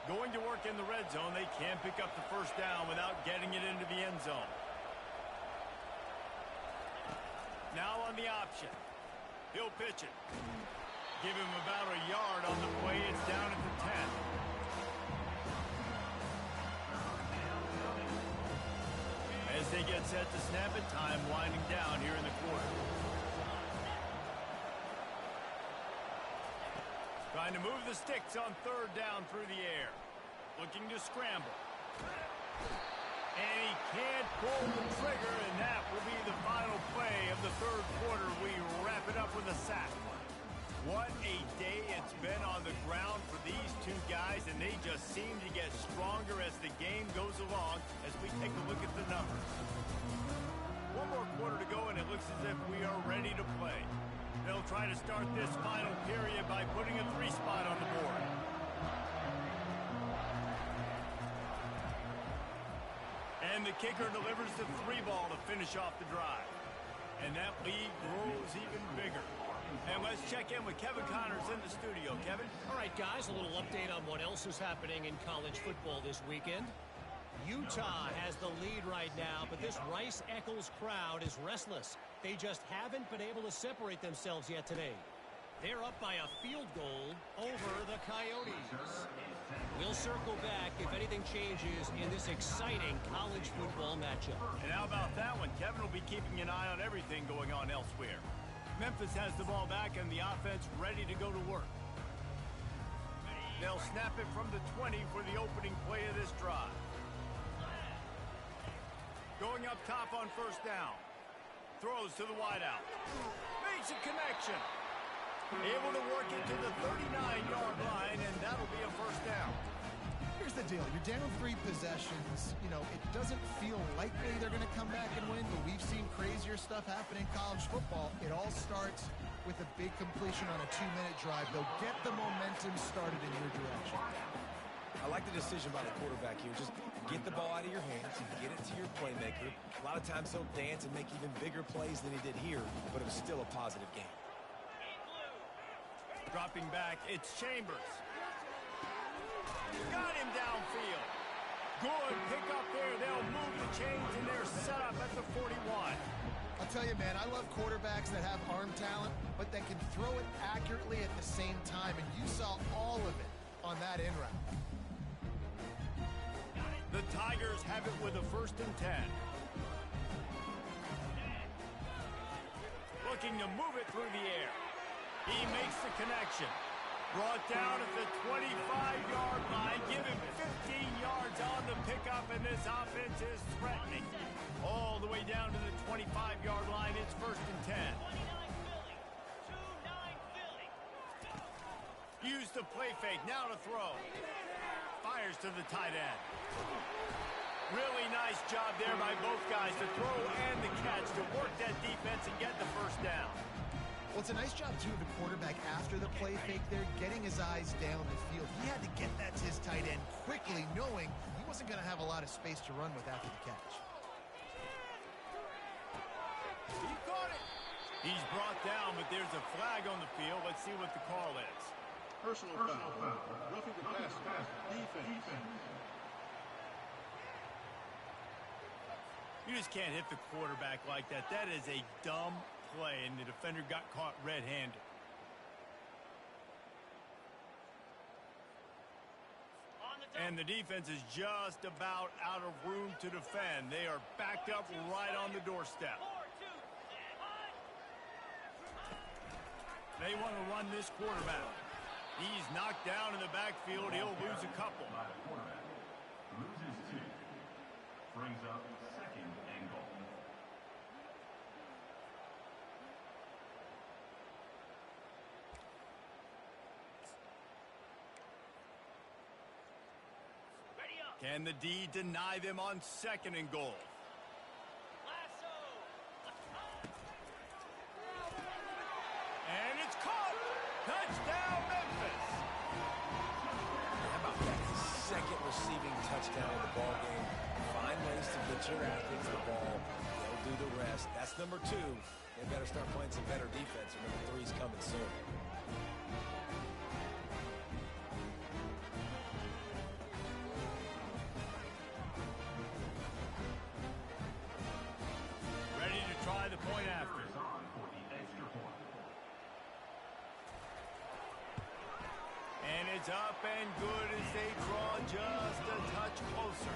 Speaker 1: Going to work in the red zone, they can't pick up the first down without getting it into the end zone. Now on the option. He'll pitch it. Give him about a yard on the play. It's down at the 10. As they get set to snap it, time winding down here in the quarter. Trying to move the sticks on third down through the air. Looking to scramble. And he can't pull the trigger, and that will be the final play of the third quarter. We wrap it up with a sack. What a day it's been on the ground for these two guys, and they just seem to get stronger as the game goes along as we take a look at the numbers. One more quarter to go, and it looks as if we are ready to play. They'll try to start this final period by putting a 3-spot on the board. And the kicker delivers the 3 ball to finish off the drive. And that lead grows even bigger. And let's check in with Kevin Connors in the studio. Kevin?
Speaker 4: All right, guys, a little update on what else is happening in college football this weekend. Utah has the lead right now, but this Rice-Eccles crowd is restless. They just haven't been able to separate themselves yet today. They're up by a field goal over the Coyotes. We'll circle back if anything changes in this exciting college football matchup.
Speaker 1: And how about that one? Kevin will be keeping an eye on everything going on elsewhere. Memphis has the ball back and the offense ready to go to work. They'll snap it from the 20 for the opening play of this drive. Going up top on first down. Throws to the wideout. Makes a connection. Able to work it to the 39-yard line, and that'll be a first down.
Speaker 3: Here's the deal. You're down 3 possessions. You know, it doesn't feel likely they're going to come back and win, but we've seen crazier stuff happen in college football. It all starts with a big completion on a 2-minute drive. They'll get the momentum started in your direction.
Speaker 2: I like the decision by the quarterback here. Just get the ball out of your hands and get it to your playmaker. A lot of times he'll dance and make even bigger plays than he did here, but it was still a positive game.
Speaker 1: Dropping back, it's Chambers. Got him downfield. Good pick up there. They'll move the chains, and they're set up at the 41.
Speaker 3: I'll tell you, man, I love quarterbacks that have arm talent, but that can throw it accurately at the same time, and you saw all of it on that in route.
Speaker 1: The Tigers have it with a 1st and 10. Looking to move it through the air. He makes the connection. Brought down at the 25-yard line. Give him 15 yards on the pickup, and this offense is threatening. All the way down to the 25-yard line. It's 1st and 10. Use the play fake. Now to throw. Fires to the tight end. Really nice job there by both guys to throw and the catch to work that defense and get the first down.
Speaker 3: Well, it's a nice job, too, of the quarterback after the play fake there, getting his eyes down the field. He had to get that to his tight end quickly, knowing he wasn't going to have a lot of space to run with after the catch.
Speaker 1: He caught it. He's brought down, but there's a flag on the field. Let's see what the call is.
Speaker 6: Personal foul. Roughing the passer. Defense.
Speaker 1: You just can't hit the quarterback like that. That is a dumb play, and the defender got caught red-handed. And the defense is just about out of room to defend. They are backed up right on the doorstep. They want to run this quarterback. He's knocked down in the backfield. He'll lose a couple.
Speaker 5: Loses 2. Brings up 2nd and goal.
Speaker 1: Can the D deny them on 2nd and goal?
Speaker 2: receiving touchdown in the ball game. Find ways to get your athletes the ball. They'll do the rest. That's number 2. They better start playing some better defense, or number 3's coming soon.
Speaker 1: Ready to try the point after.
Speaker 5: Is on for the extra point.
Speaker 1: And it's up and good as they draw just a touch closer.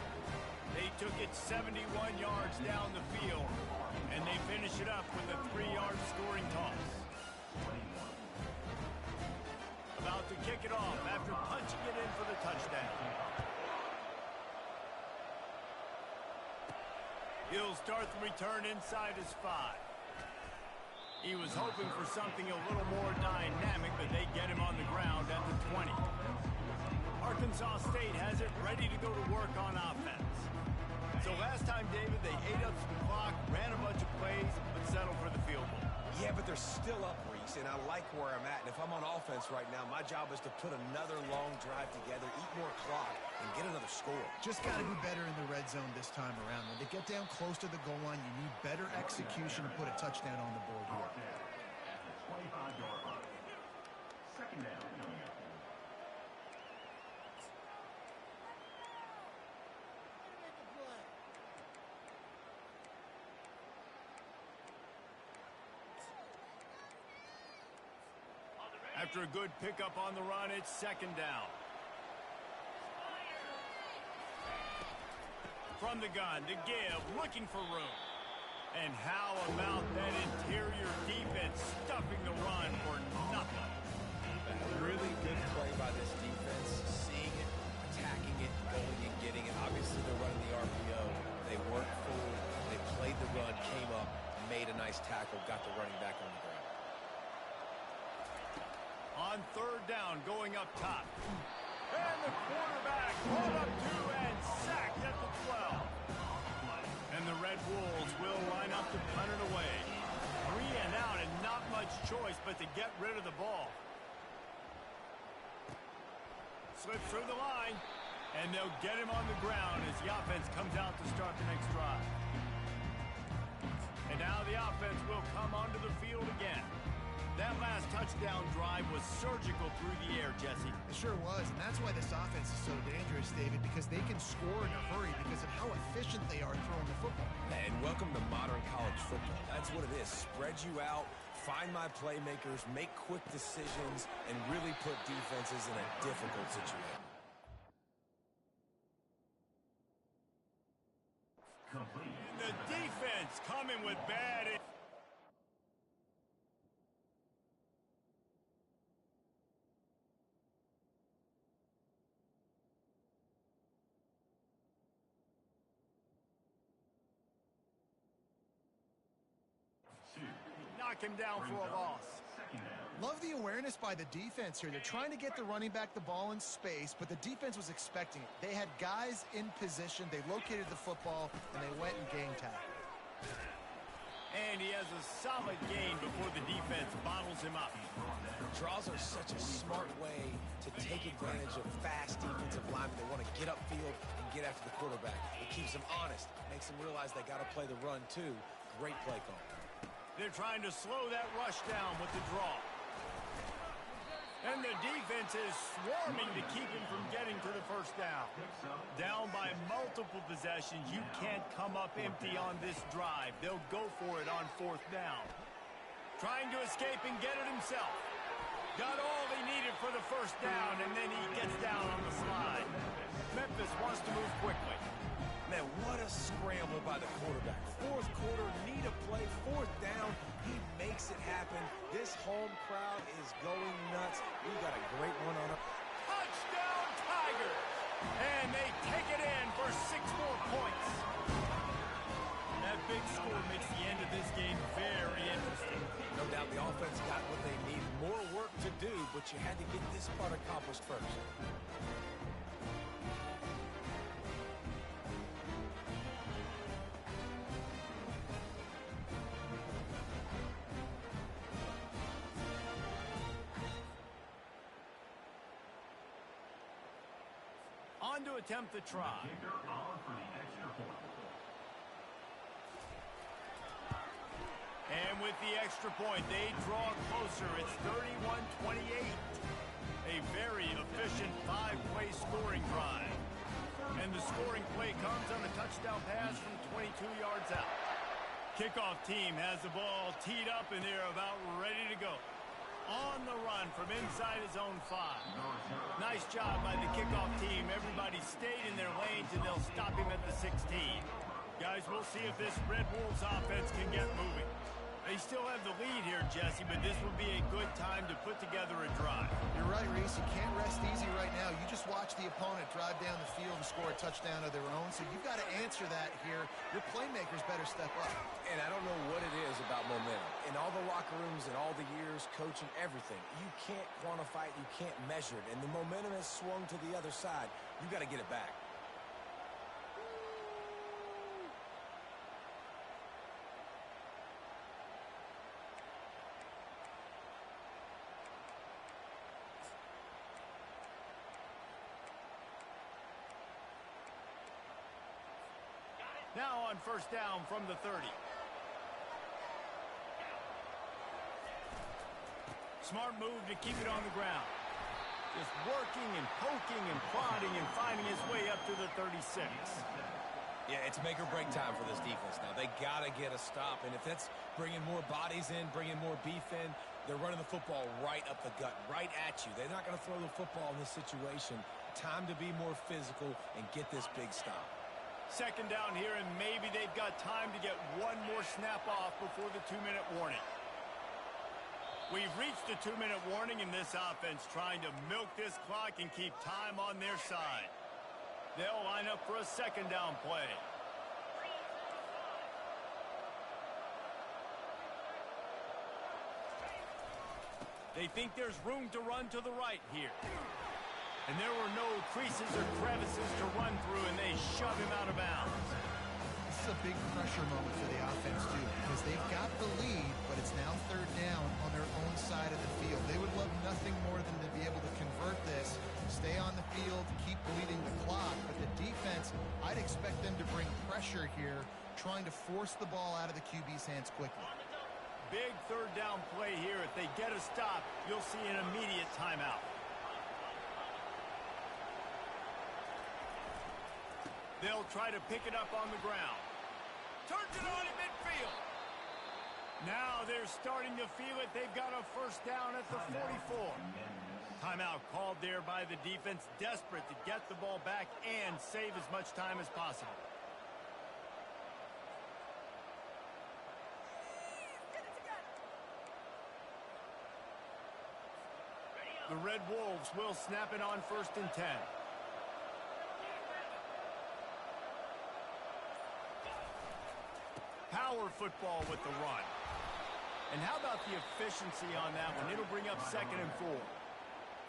Speaker 1: They took it 71 yards down the field, and they finish it up with a 3-yard scoring toss. About to kick it off after punching it in for the touchdown. He'll start the return inside his 5. He was hoping for something a little more dynamic, but they get him on the ground at the 20. Arkansas State has it ready to go to work on offense. So last time, David, they ate up some clock, ran a bunch of plays, but settled for the field goal.
Speaker 2: Yeah, but they're still up, Reese, and I like where I'm at. And if I'm on offense right now, my job is to put another long drive together, eat more clock, and get another score.
Speaker 3: Just got to be better in the red zone this time around. When they get down close to the goal line, you need better execution to put a touchdown on the board here.
Speaker 5: At the 25-yard line. Second down coming up.
Speaker 1: After a good pickup on the run, it's second down. From the gun to give, looking for room. And how about that interior defense stuffing the run for nothing?
Speaker 2: A really good play by this defense, seeing it, attacking it, going and getting it. Obviously, they're running the RPO. They weren't fooled. They played the run, came up, made a nice tackle, got the running back on the ground.
Speaker 1: On third down, going up top. And the quarterback pulled up 2 and sacked at the 12. And the Red Wolves will line up to punt it away. 3 and out and not much choice but to get rid of the ball. Slips through the line, and they'll get him on the ground as the offense comes out to start the next drive. And now the offense will come onto the field again. That last touchdown drive was surgical through the air, Jesse.
Speaker 3: It sure was, and that's why this offense is so dangerous, David, because they can score in a hurry because of how efficient they are throwing the football.
Speaker 2: And welcome to modern college football. That's what it is. Spread you out, find my playmakers, make quick decisions, and really put defenses in a difficult situation.
Speaker 5: Complete.
Speaker 1: The defense coming with bad. Knock him down for a loss.
Speaker 3: Love the awareness by the defense here. They're trying to get the running back the ball in space, but the defense was expecting it. They had guys in position. They located the football, and they went and game tackle.
Speaker 1: And he has a solid gain before the defense bottles him up.
Speaker 2: Draws are such a smart way to take advantage of fast defensive linemen. They want to get upfield and get after the quarterback. It keeps them honest, makes them realize they got to play the run too. Great play call.
Speaker 1: They're trying to slow that rush down with the draw. And the defense is swarming to keep him from getting to the first down. Down by multiple possessions, you can't come up empty on this drive. They'll go for it on fourth down. Trying to escape and get it himself. Got all he needed for the first down, and then he gets down on the slide. Memphis wants to move quickly.
Speaker 2: Man, what a scramble by the quarterback. Fourth quarter, need a play, fourth down. He makes it happen. This home crowd is going nuts. We got a great one on it.
Speaker 1: Touchdown, Tigers! And they take it in for 6 more points. That big score makes the end of this game very interesting.
Speaker 2: No doubt the offense got what they need. More work to do, but you had to get this part accomplished first.
Speaker 1: on to attempt the try.
Speaker 5: Kicker on for the extra point.
Speaker 1: And with the extra point, they draw closer. It's 31-28. A very efficient five-play scoring drive. And the scoring play comes on a touchdown pass from 22 yards out. Kickoff team has the ball teed up, and they're about ready to go. On the run from inside his own 5. Nice job by the kickoff team. Everybody stayed in their lanes, and they'll stop him at the 16. Guys, we'll see if this Red Wolves offense can get moving. They still have the lead here, Jesse, but this would be a good time to put together a drive.
Speaker 3: You're right, Reese. You can't rest easy right now. You just watch the opponent drive down the field and score a touchdown of their own, so you've got to answer that here. Your playmakers better step up.
Speaker 2: And I don't know what it is about momentum. In all the locker rooms and all the years, coaching, everything, you can't quantify it, you can't measure it. And the momentum has swung to the other side. You got to get it back.
Speaker 1: Now on first down from the 30. Smart move to keep it on the ground. Just working and poking and prodding and finding his way up to the 36.
Speaker 2: Yeah, it's make or break time for this defense now. They got to get a stop, and if that's bringing more bodies in, bringing more beef in, they're running the football right up the gut, right at you. They're not going to throw the football in this situation. Time to be more physical and get this big stop.
Speaker 1: Second down here, and maybe they've got time to get one more snap off before the 2-minute warning. We've reached the 2-minute warning in this offense, trying to milk this clock and keep time on their side. They'll line up for a second down play. They think there's room to run to the right here. And there were no creases or crevices to run through, and they shove him out of bounds.
Speaker 3: This is a big pressure moment for the offense, too, because they've got the lead, but it's now third down on their own side of the field. They would love nothing more than to be able to convert this, stay on the field, keep bleeding the clock. But the defense, I'd expect them to bring pressure here, trying to force the ball out of the QB's hands quickly.
Speaker 1: Big third down play here. If they get a stop, you'll see an immediate timeout. They'll try to pick it up on the ground. Turns it on in midfield. Now they're starting to feel it. They've got a first down at the 44. Timeout called there by the defense, desperate to get the ball back and save as much time as possible. The Red Wolves will snap it on first and 10. Power football with the run. And how about the efficiency on that one? It'll bring up second and 4.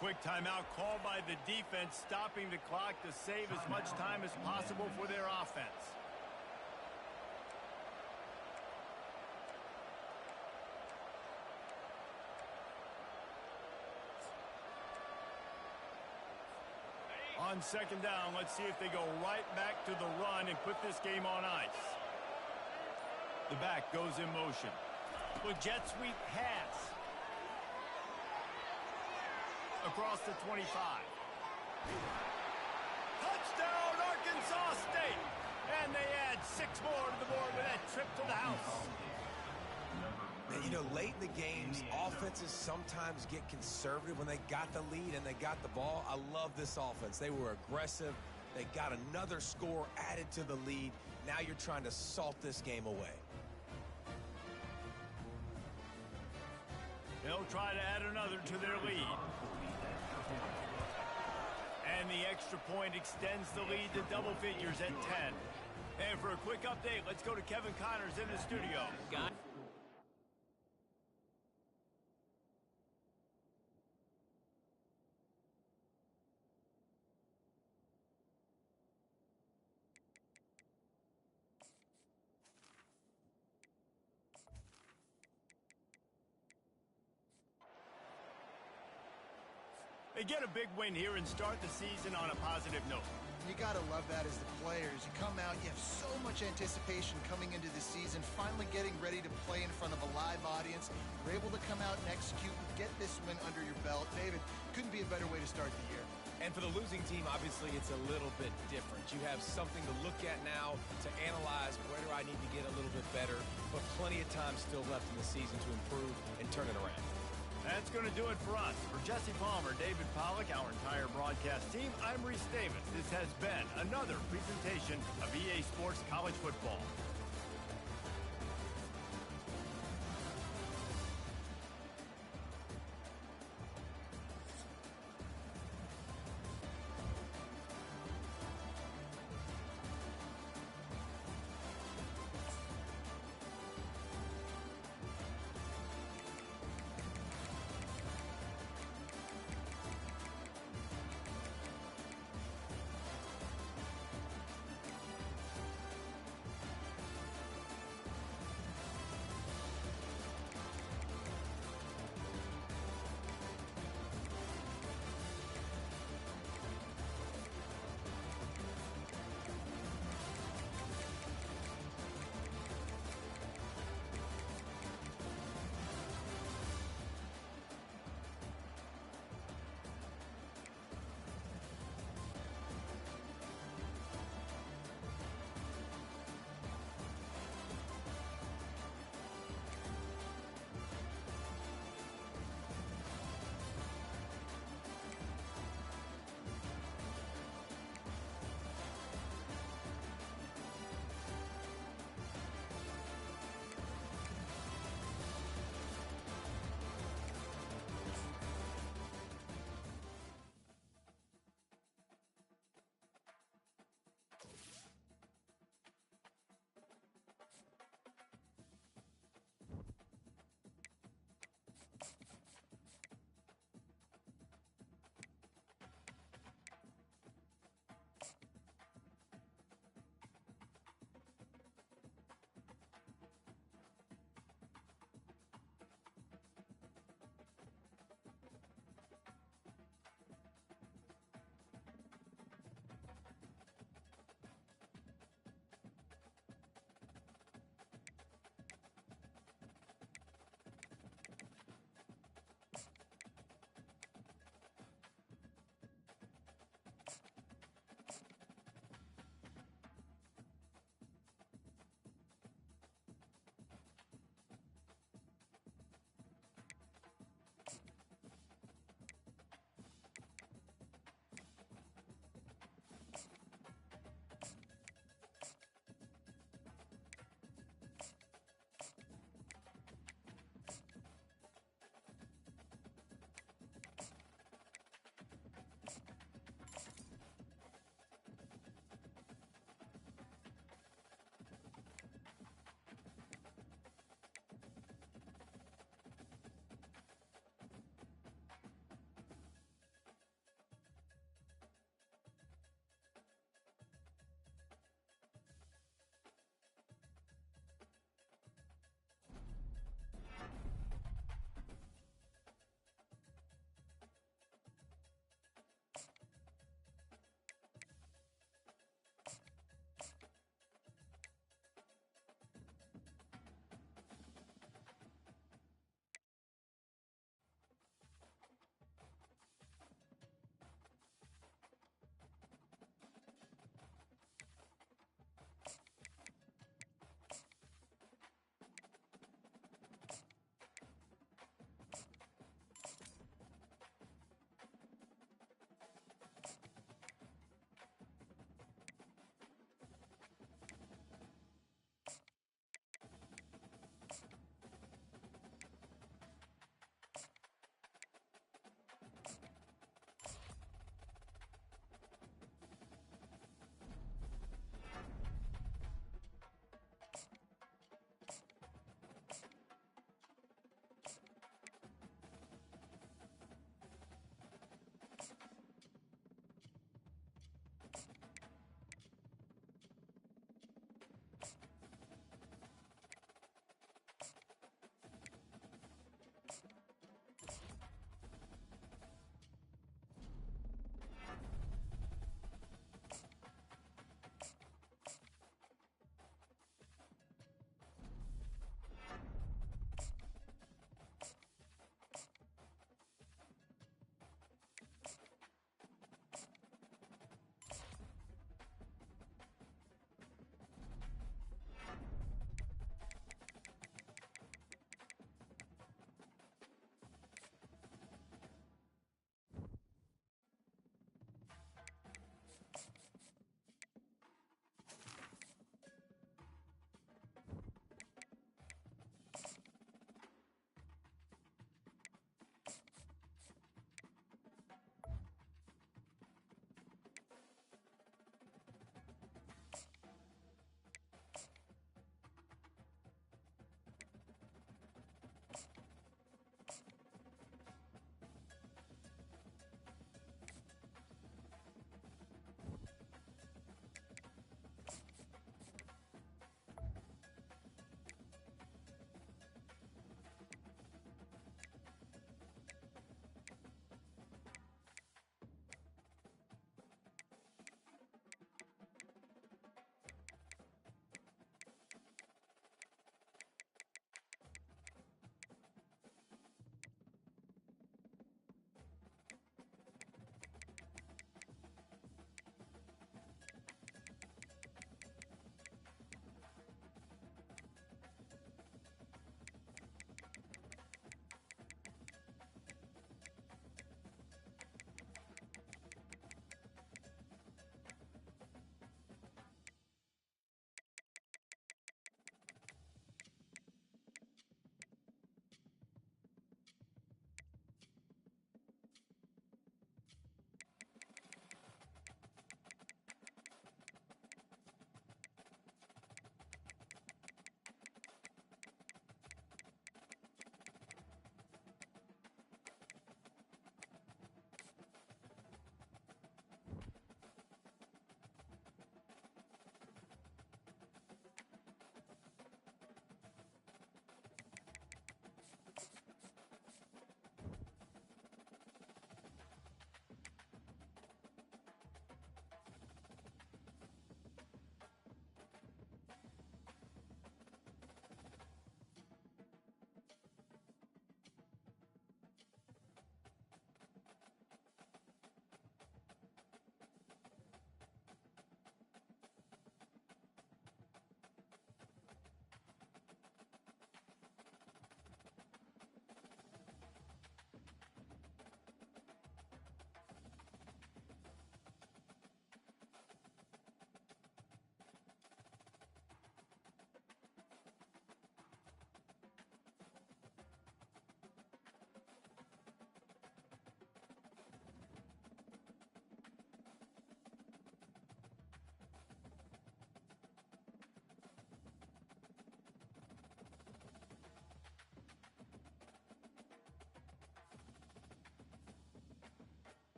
Speaker 1: Quick timeout called by the defense, stopping the clock to save as much time as possible for their offense. On second down, let's see if they go right back to the run and put this game on ice. The back goes in motion. With jet sweep pass. Across the 25. Touchdown, Arkansas State! And they add 6 more to the board with that trip to the house.
Speaker 2: And, you know, late in the games, offenses sometimes get conservative when they got the lead and they got the ball. I love this offense. They were aggressive. They got another score added to the lead. Now you're trying to salt this game away.
Speaker 1: They'll try to add another to their lead. And the extra point extends the lead to double figures at 10. And for a quick update, let's go to Kevin Connors in the studio. They They get a big win here and start the season on a positive note.
Speaker 3: You got to love that as the players. You come out, you have so much anticipation coming into the season, finally getting ready to play in front of a live audience. You're able to come out and execute and get this win under your belt. David, couldn't be a better way to start the year.
Speaker 2: And for the losing team, obviously, it's a little bit different. You have something to look at now to analyze where do I need to get a little bit better, but plenty of time still left in the season to improve and turn it around.
Speaker 1: That's going to do it for us. For Jesse Palmer, David Pollack, our entire broadcast team, I'm Reese Davis. This has been another presentation of EA Sports College Football.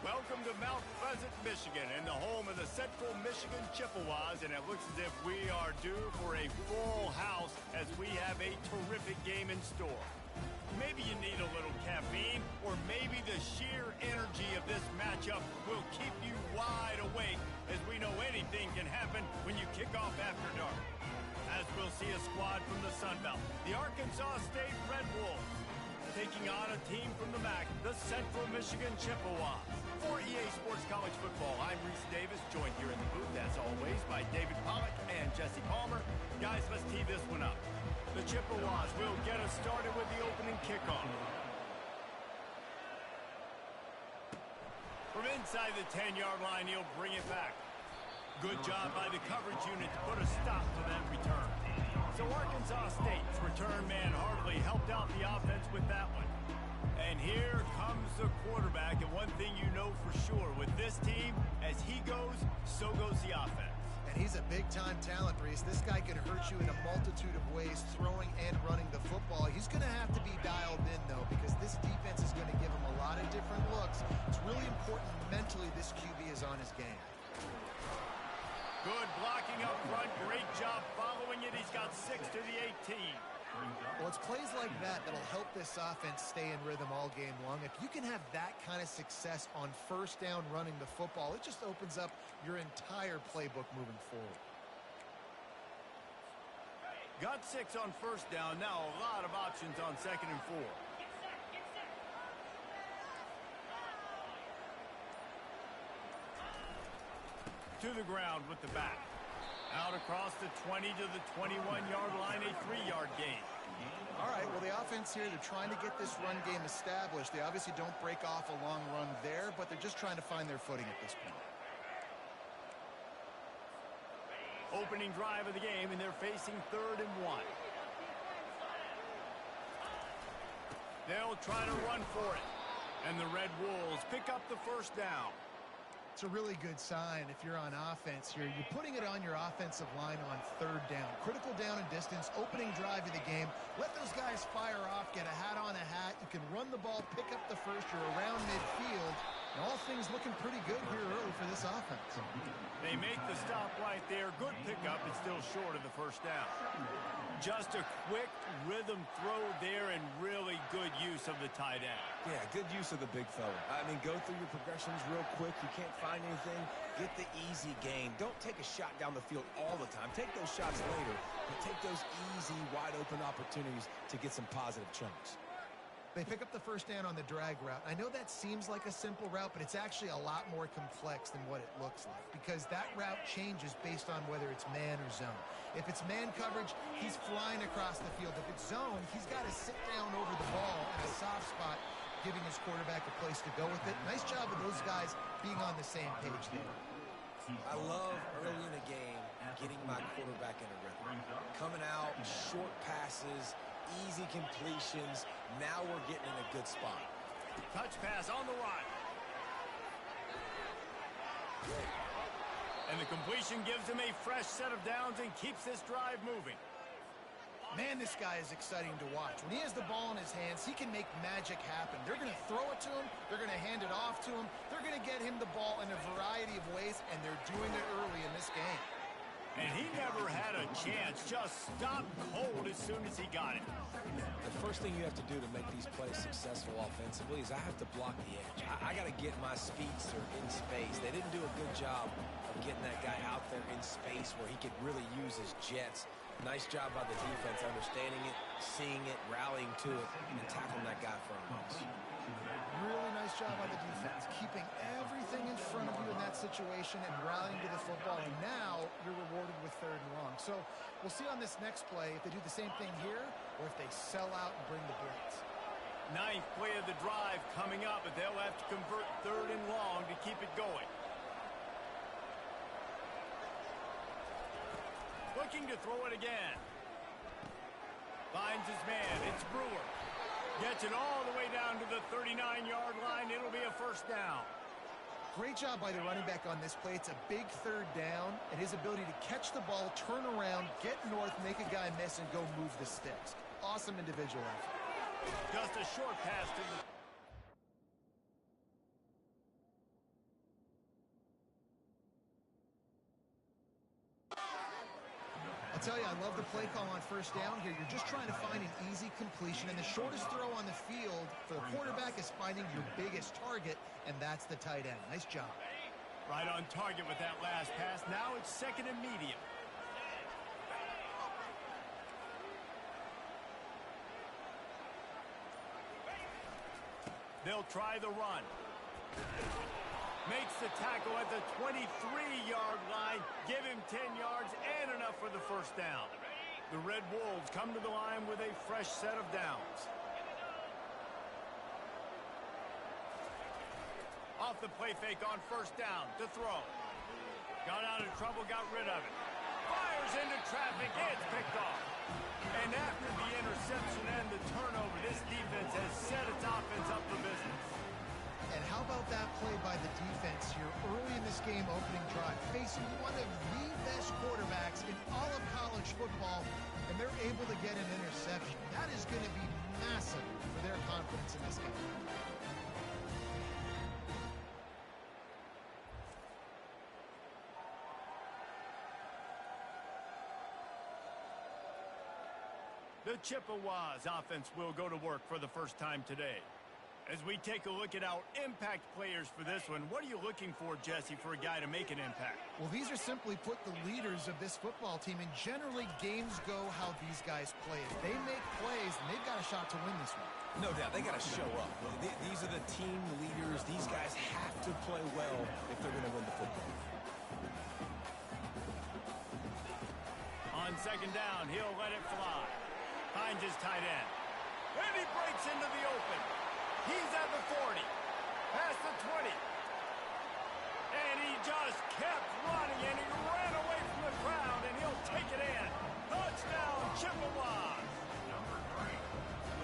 Speaker 1: Welcome to Mount Pleasant, Michigan, and the home of the Central Michigan Chippewas, and it looks as if we are due for a full house as we have a terrific game in store. Maybe you need a little caffeine, or maybe the sheer energy of this matchup will keep you wide awake, as we know anything can happen when you kick off after dark. As we'll see a squad from the Sun Belt, the Arkansas State Red Wolves, taking on a team from the MAC, the Central Michigan Chippewas. For EA Sports College Football, I'm Reese Davis, joined here in the booth, as always, by David Pollack and Jesse Palmer. Guys, let's tee this one up. The Chippewas will get us started with the opening kickoff. From inside the 10-yard line, he'll bring it back. Good job by the coverage unit to put a stop to that return. So Arkansas State's return man hardly helped out the offense with that one. And here comes the quarterback, and one thing you know for sure, with this team, as he goes, so goes the offense.
Speaker 3: And he's a big-time talent, Reese. This guy can hurt you in a multitude of ways, throwing and running the football. He's going to have to be dialed in, though, because this defense is going to give him a lot of different looks. It's really important mentally this QB is on his game.
Speaker 1: Good blocking up front. Great job following it. He's got 6 to the 18.
Speaker 3: Well, it's plays like that that'll help this offense stay in rhythm all game long. If you can have that kind of success on first down running the football, it just opens up your entire playbook moving forward.
Speaker 1: Got 6 on first down. Now a lot of options on 2nd and 4. To the ground with the back. Out across the 20 to the 21-yard line, a 3-yard gain.
Speaker 3: All right, well, the offense here, they're trying to get this run game established. They obviously don't break off a long run there, but they're just trying to find their footing at this point.
Speaker 1: Opening drive of the game, and they're facing 3rd and 1. They'll try to run for it. And the Red Wolves pick up the first down.
Speaker 3: It's a really good sign if you're on offense here. You're putting it on your offensive line on 3rd down. Critical down and distance, opening drive of the game. Let those guys fire off, get a hat on a hat. You can run the ball, pick up the first. You're around midfield. And all things looking pretty good here early for this offense.
Speaker 1: They make the stop right there. Good pickup. It's still short of the first down. Just a quick rhythm throw there and really good use of the tight end.
Speaker 2: Yeah, good use of the big fella. I mean, go through your progressions real quick. You can't find anything. Get the easy gain. Don't take a shot down the field all the time. Take those shots later, but take those easy, wide-open opportunities to get some positive chunks.
Speaker 3: They pick up the first down on the drag route. I know that seems like a simple route, but it's actually a lot more complex than what it looks like because that route changes based on whether it's man or zone. If it's man coverage, he's flying across the field. If it's zone, he's got to sit down over the ball in a soft spot, giving his quarterback a place to go with it. Nice job of those guys being on the same page there.
Speaker 2: I love early in the game getting my quarterback in a rhythm. Coming out, short passes, easy completions. Now we're getting in a good spot.
Speaker 1: Touch pass on the run. And the completion gives him a fresh set of downs and keeps this drive moving.
Speaker 3: Man, this guy is exciting to watch. When he has the ball in his hands, he can make magic happen. They're going to throw it to him. They're going to hand it off to him. They're going to get him the ball in a variety of ways, and they're doing it early in this game.
Speaker 1: And he never had a chance. Just stopped cold as soon as he got it.
Speaker 2: The first thing you have to do to make these plays successful offensively is I have to block the edge. I got to get my speedster in space. They didn't do a good job of getting that guy out there in space where he could really use his jets. Nice job by the defense, understanding it, seeing it, rallying to it, and tackling that guy for a loss.
Speaker 3: Really nice job by the defense, keeping everything in front of you in that situation and rallying to the football. And now you're rewarded with 3rd and long. So we'll see on this next play if they do the same thing here or if they sell out and bring the blitz.
Speaker 1: 9th play of the drive coming up, but they'll have to convert 3rd and long to keep it going. Looking to throw it again. Finds his man. It's Brewer. Gets it all the way down to the 39-yard line. It'll be a first down.
Speaker 3: Great job by the running back on this play. It's a big 3rd down, and his ability to catch the ball, turn around, get north, make a guy miss, and go move the sticks. Awesome individual effort.
Speaker 1: Just a short pass to the...
Speaker 3: tell you, I love the play call on first down here. You're just trying to find an easy completion, and the shortest throw on the field for the quarterback is finding your biggest target, and that's the tight end. Nice job.
Speaker 1: Right on target with that last pass. Now it's second and medium. They'll try the run. Makes the tackle at the 23-yard line. Give him 10 yards and enough for the first down. The Red Wolves come to the line with a fresh set of downs. Off the play fake on first down to throw. Got out of trouble, got rid of it. Fires into traffic. It's picked off. And after the interception and the turnover, this defense has set its offense up for business.
Speaker 3: And how about that play by the defense here early in this game opening drive, facing one of the best quarterbacks in all of college football, and they're able to get an interception. That is going to be massive for their confidence in this game.
Speaker 1: The Chippewas offense will go to work for the first time today. As we take a look at our impact players for this one, what are you looking for, Jesse, for a guy to make an impact?
Speaker 3: Well, these are simply put the leaders of this football team, and generally games go how these guys play. If they make plays, then they've got a shot to win this one.
Speaker 2: No doubt, they got to show up. These are the team leaders. These guys have to play well if they're going to win the football.
Speaker 1: On second down, he'll let it fly. Finds his tight end. And he breaks into the open. He's at the 40. Past the 20. And he just kept running, and he ran away from the crowd, and he'll take it in. Touchdown, Chippewas.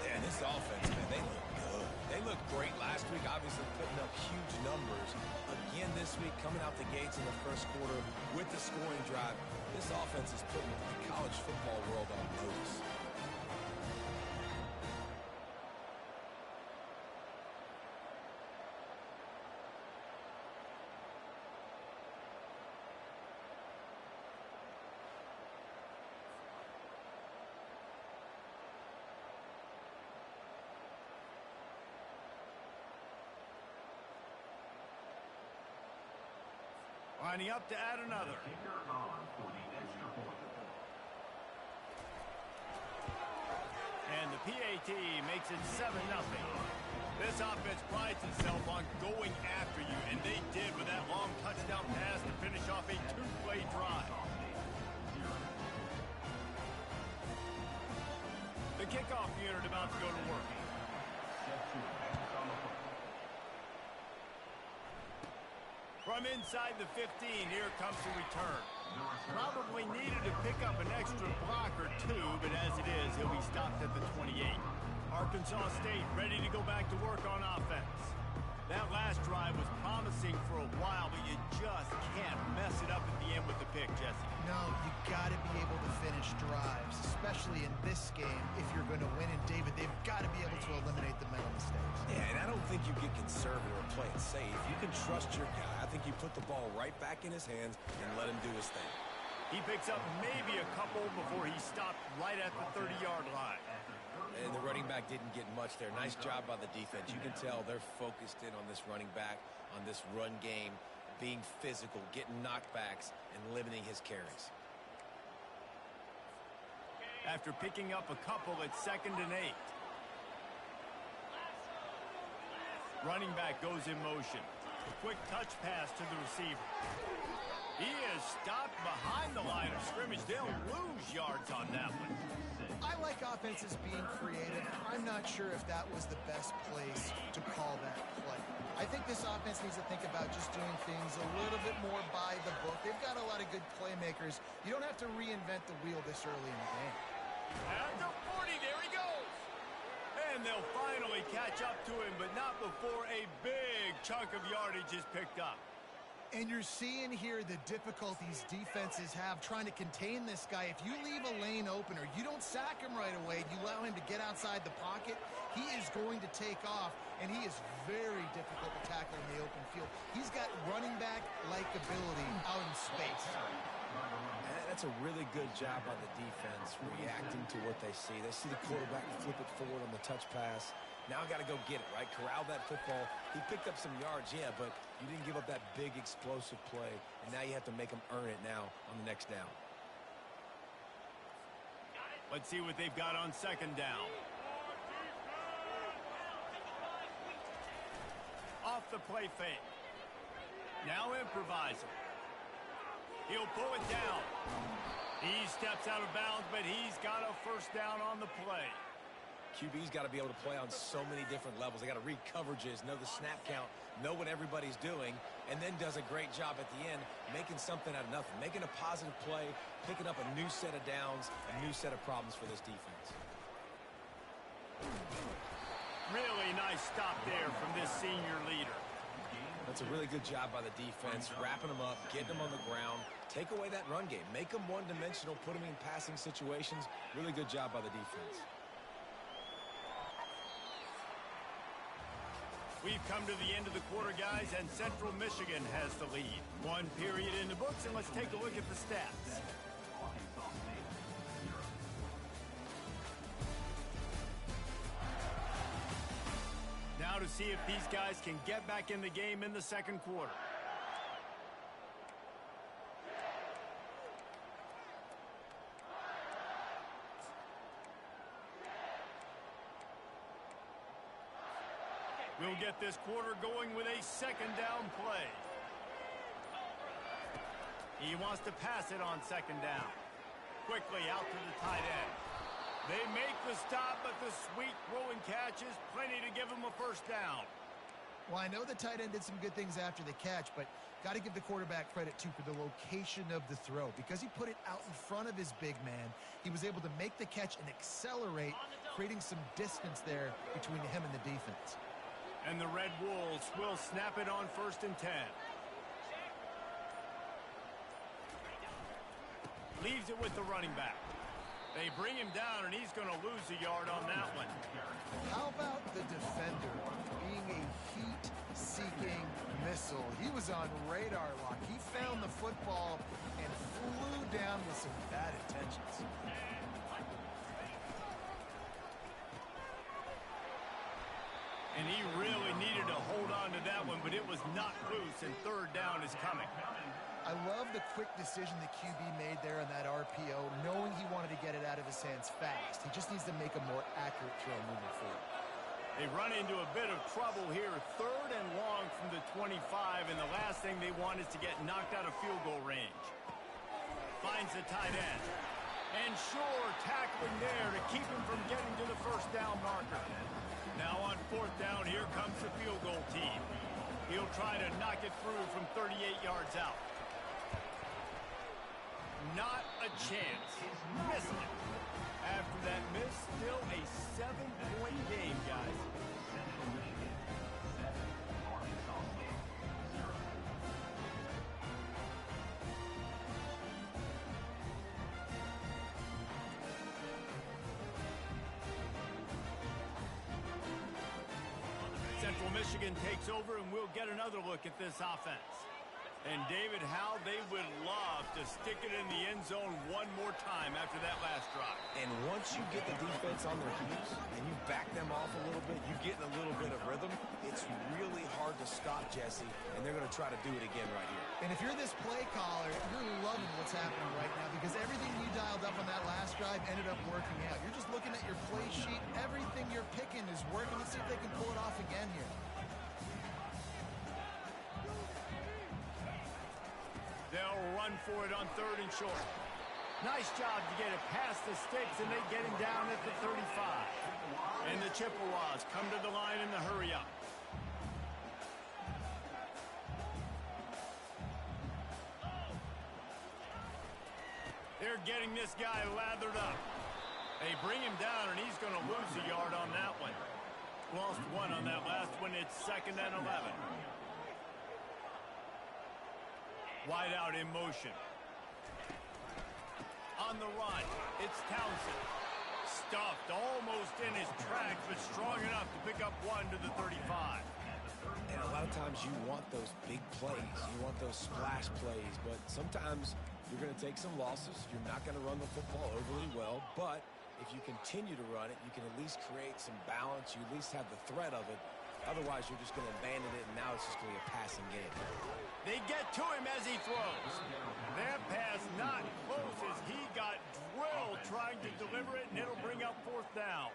Speaker 2: Yeah, this offense, man, they look good. They looked great last week, obviously putting up huge numbers. Again this week, coming out the gates in the first quarter with the scoring drive. This offense is putting the college football world on notice.
Speaker 1: Lining up to add another. And the PAT makes it 7-0. This offense prides itself on going after you, and they did with that long touchdown pass to finish off a two-play drive. The kickoff unit about to go to work. From inside the 15, here comes the return. Probably needed to pick up an extra block or two, but as it is, he'll be stopped at the 28. Arkansas State ready to go back to work on offense. That last drive was promising for a while, but you just can't mess it up at the end with the pick, Jesse.
Speaker 3: No, you got to be able to finish drives, especially in this game if you're going to win. And, David, they've got to be able to eliminate the mental mistakes.
Speaker 2: Yeah, and I don't think you get conservative or play it safe. You can trust your guy. I think you put the ball right back in his hands and let him do his thing.
Speaker 1: He picks up maybe a couple before he stopped right at the 30-yard line.
Speaker 2: And the running back didn't get much there. Nice job by the defense. You can tell they're focused in on this running back, on this run game, being physical, getting knockbacks, and limiting his carries.
Speaker 1: After picking up a couple at 2nd and 8. Running back goes in motion. A quick touch pass to the receiver. He is stopped behind the line of scrimmage. They'll lose yards on that one.
Speaker 3: I like offenses being creative. I'm not sure if that was the best place to call that play. I think this offense needs to think about just doing things a little bit more by the book. They've got a lot of good playmakers. You don't have to reinvent the wheel this early in the game.
Speaker 1: At the 40, there he goes. And they'll finally catch up to him, but not before a big chunk of yardage is picked up.
Speaker 3: And you're seeing here the difficulties defenses have trying to contain this guy. If you leave a lane open or you don't sack him right away, you allow him to get outside the pocket, he is going to take off, and he is very difficult to tackle in the open field. He's got running back-like ability out in space.
Speaker 2: That's That's a really good job by the defense, reacting to what they see. They see the quarterback flip it forward on the touch pass. Now got to go get it, right? Corral that football. He picked up some yards, yeah, but you didn't give up that big explosive play, and now you have to make them earn it now on the next down.
Speaker 1: Let's see what they've got on second down. Off the play fake. Now improvising. He'll pull it down. He steps out of bounds, but he's got a first down on the play.
Speaker 2: QB's got to be able to play on so many different levels. They got to read coverages, know the snap count, know what everybody's doing, and then does a great job at the end making something out of nothing, making a positive play, picking up a new set of downs, a new set of problems for this defense.
Speaker 1: Really nice stop there from this senior leader.
Speaker 2: That's a really good job by the defense, wrapping them up, getting them on the ground, take away that run game, make them one-dimensional, put them in passing situations. Really good job by the defense.
Speaker 1: We've come to the end of the quarter, guys, and Central Michigan has the lead. One period in the books, and let's take a look at the stats. Now to see if these guys can get back in the game in the second quarter. We'll get this quarter going with a second down play. He wants to pass it on second down. Quickly out to the tight end. They make the stop, but the sweet throw and catch is plenty to give him a first down.
Speaker 3: Well, I know the tight end did some good things after the catch, but got to give the quarterback credit, too, for the location of the throw. Because he put it out in front of his big man, he was able to make the catch and accelerate, creating some distance there between him and the defense.
Speaker 1: And the Red Wolves will snap it on 1st and 10. Leaves it with the running back. They bring him down, and he's going to lose a yard on that one.
Speaker 3: How about the defender being a heat-seeking missile? He was on radar lock. He found the football and flew down with some bad intentions.
Speaker 1: And he really needed to hold on to that one, but it was not loose, and third down is coming.
Speaker 3: I love the quick decision the QB made there on that RPO, knowing he wanted to get it out of his hands fast. He just needs to make a more accurate throw moving forward.
Speaker 1: They run into a bit of trouble here, 3rd and long from the 25, and the last thing they want is to get knocked out of field goal range. Finds the tight end. And sure, tackling there to keep him from getting to the first down marker. Now on 4th down, here comes the field goal team. He'll try to knock it through from 38 yards out. Not a chance. Missed it. After that miss, still a 7-point game, guys. Central Michigan takes over, and we'll get another look at this offense. And David, how they would love to stick it in the end zone one more time after that last drive.
Speaker 2: And once you get the defense on their heels and you back them off a little bit, you get in a little bit of rhythm, it's really hard to stop, Jesse, and they're going to try to do it again right here.
Speaker 3: And if you're this play caller, you're loving what's happening right now because everything you dialed up on that last drive ended up working out. You're just looking at your play sheet. Everything you're picking is working. Let's see if they can pull it off again here.
Speaker 1: They'll run for it on 3rd and short. Nice job to get it past the sticks, and they get him down at the 35. And the Chippewas come to the line in the hurry up. They're getting this guy lathered up. They bring him down, and he's going to lose a yard on that one. Lost one on that last one. It's 2nd and 11. Wide out in motion. On the run, it's Townsend. Stuffed almost in his tracks, but strong enough to pick up one to the 35.
Speaker 2: And a lot of times you want those big plays. You want those splash plays, but sometimes You're going to take some losses. You're not going to run the football overly well, but if you continue to run it, you can at least create some balance. You at least have the threat of it. Otherwise, you're just going to abandon it, and now it's just going to be a passing game.
Speaker 1: They get to him as he throws. That pass not close as he got drilled trying to deliver it, and it'll bring up 4th down.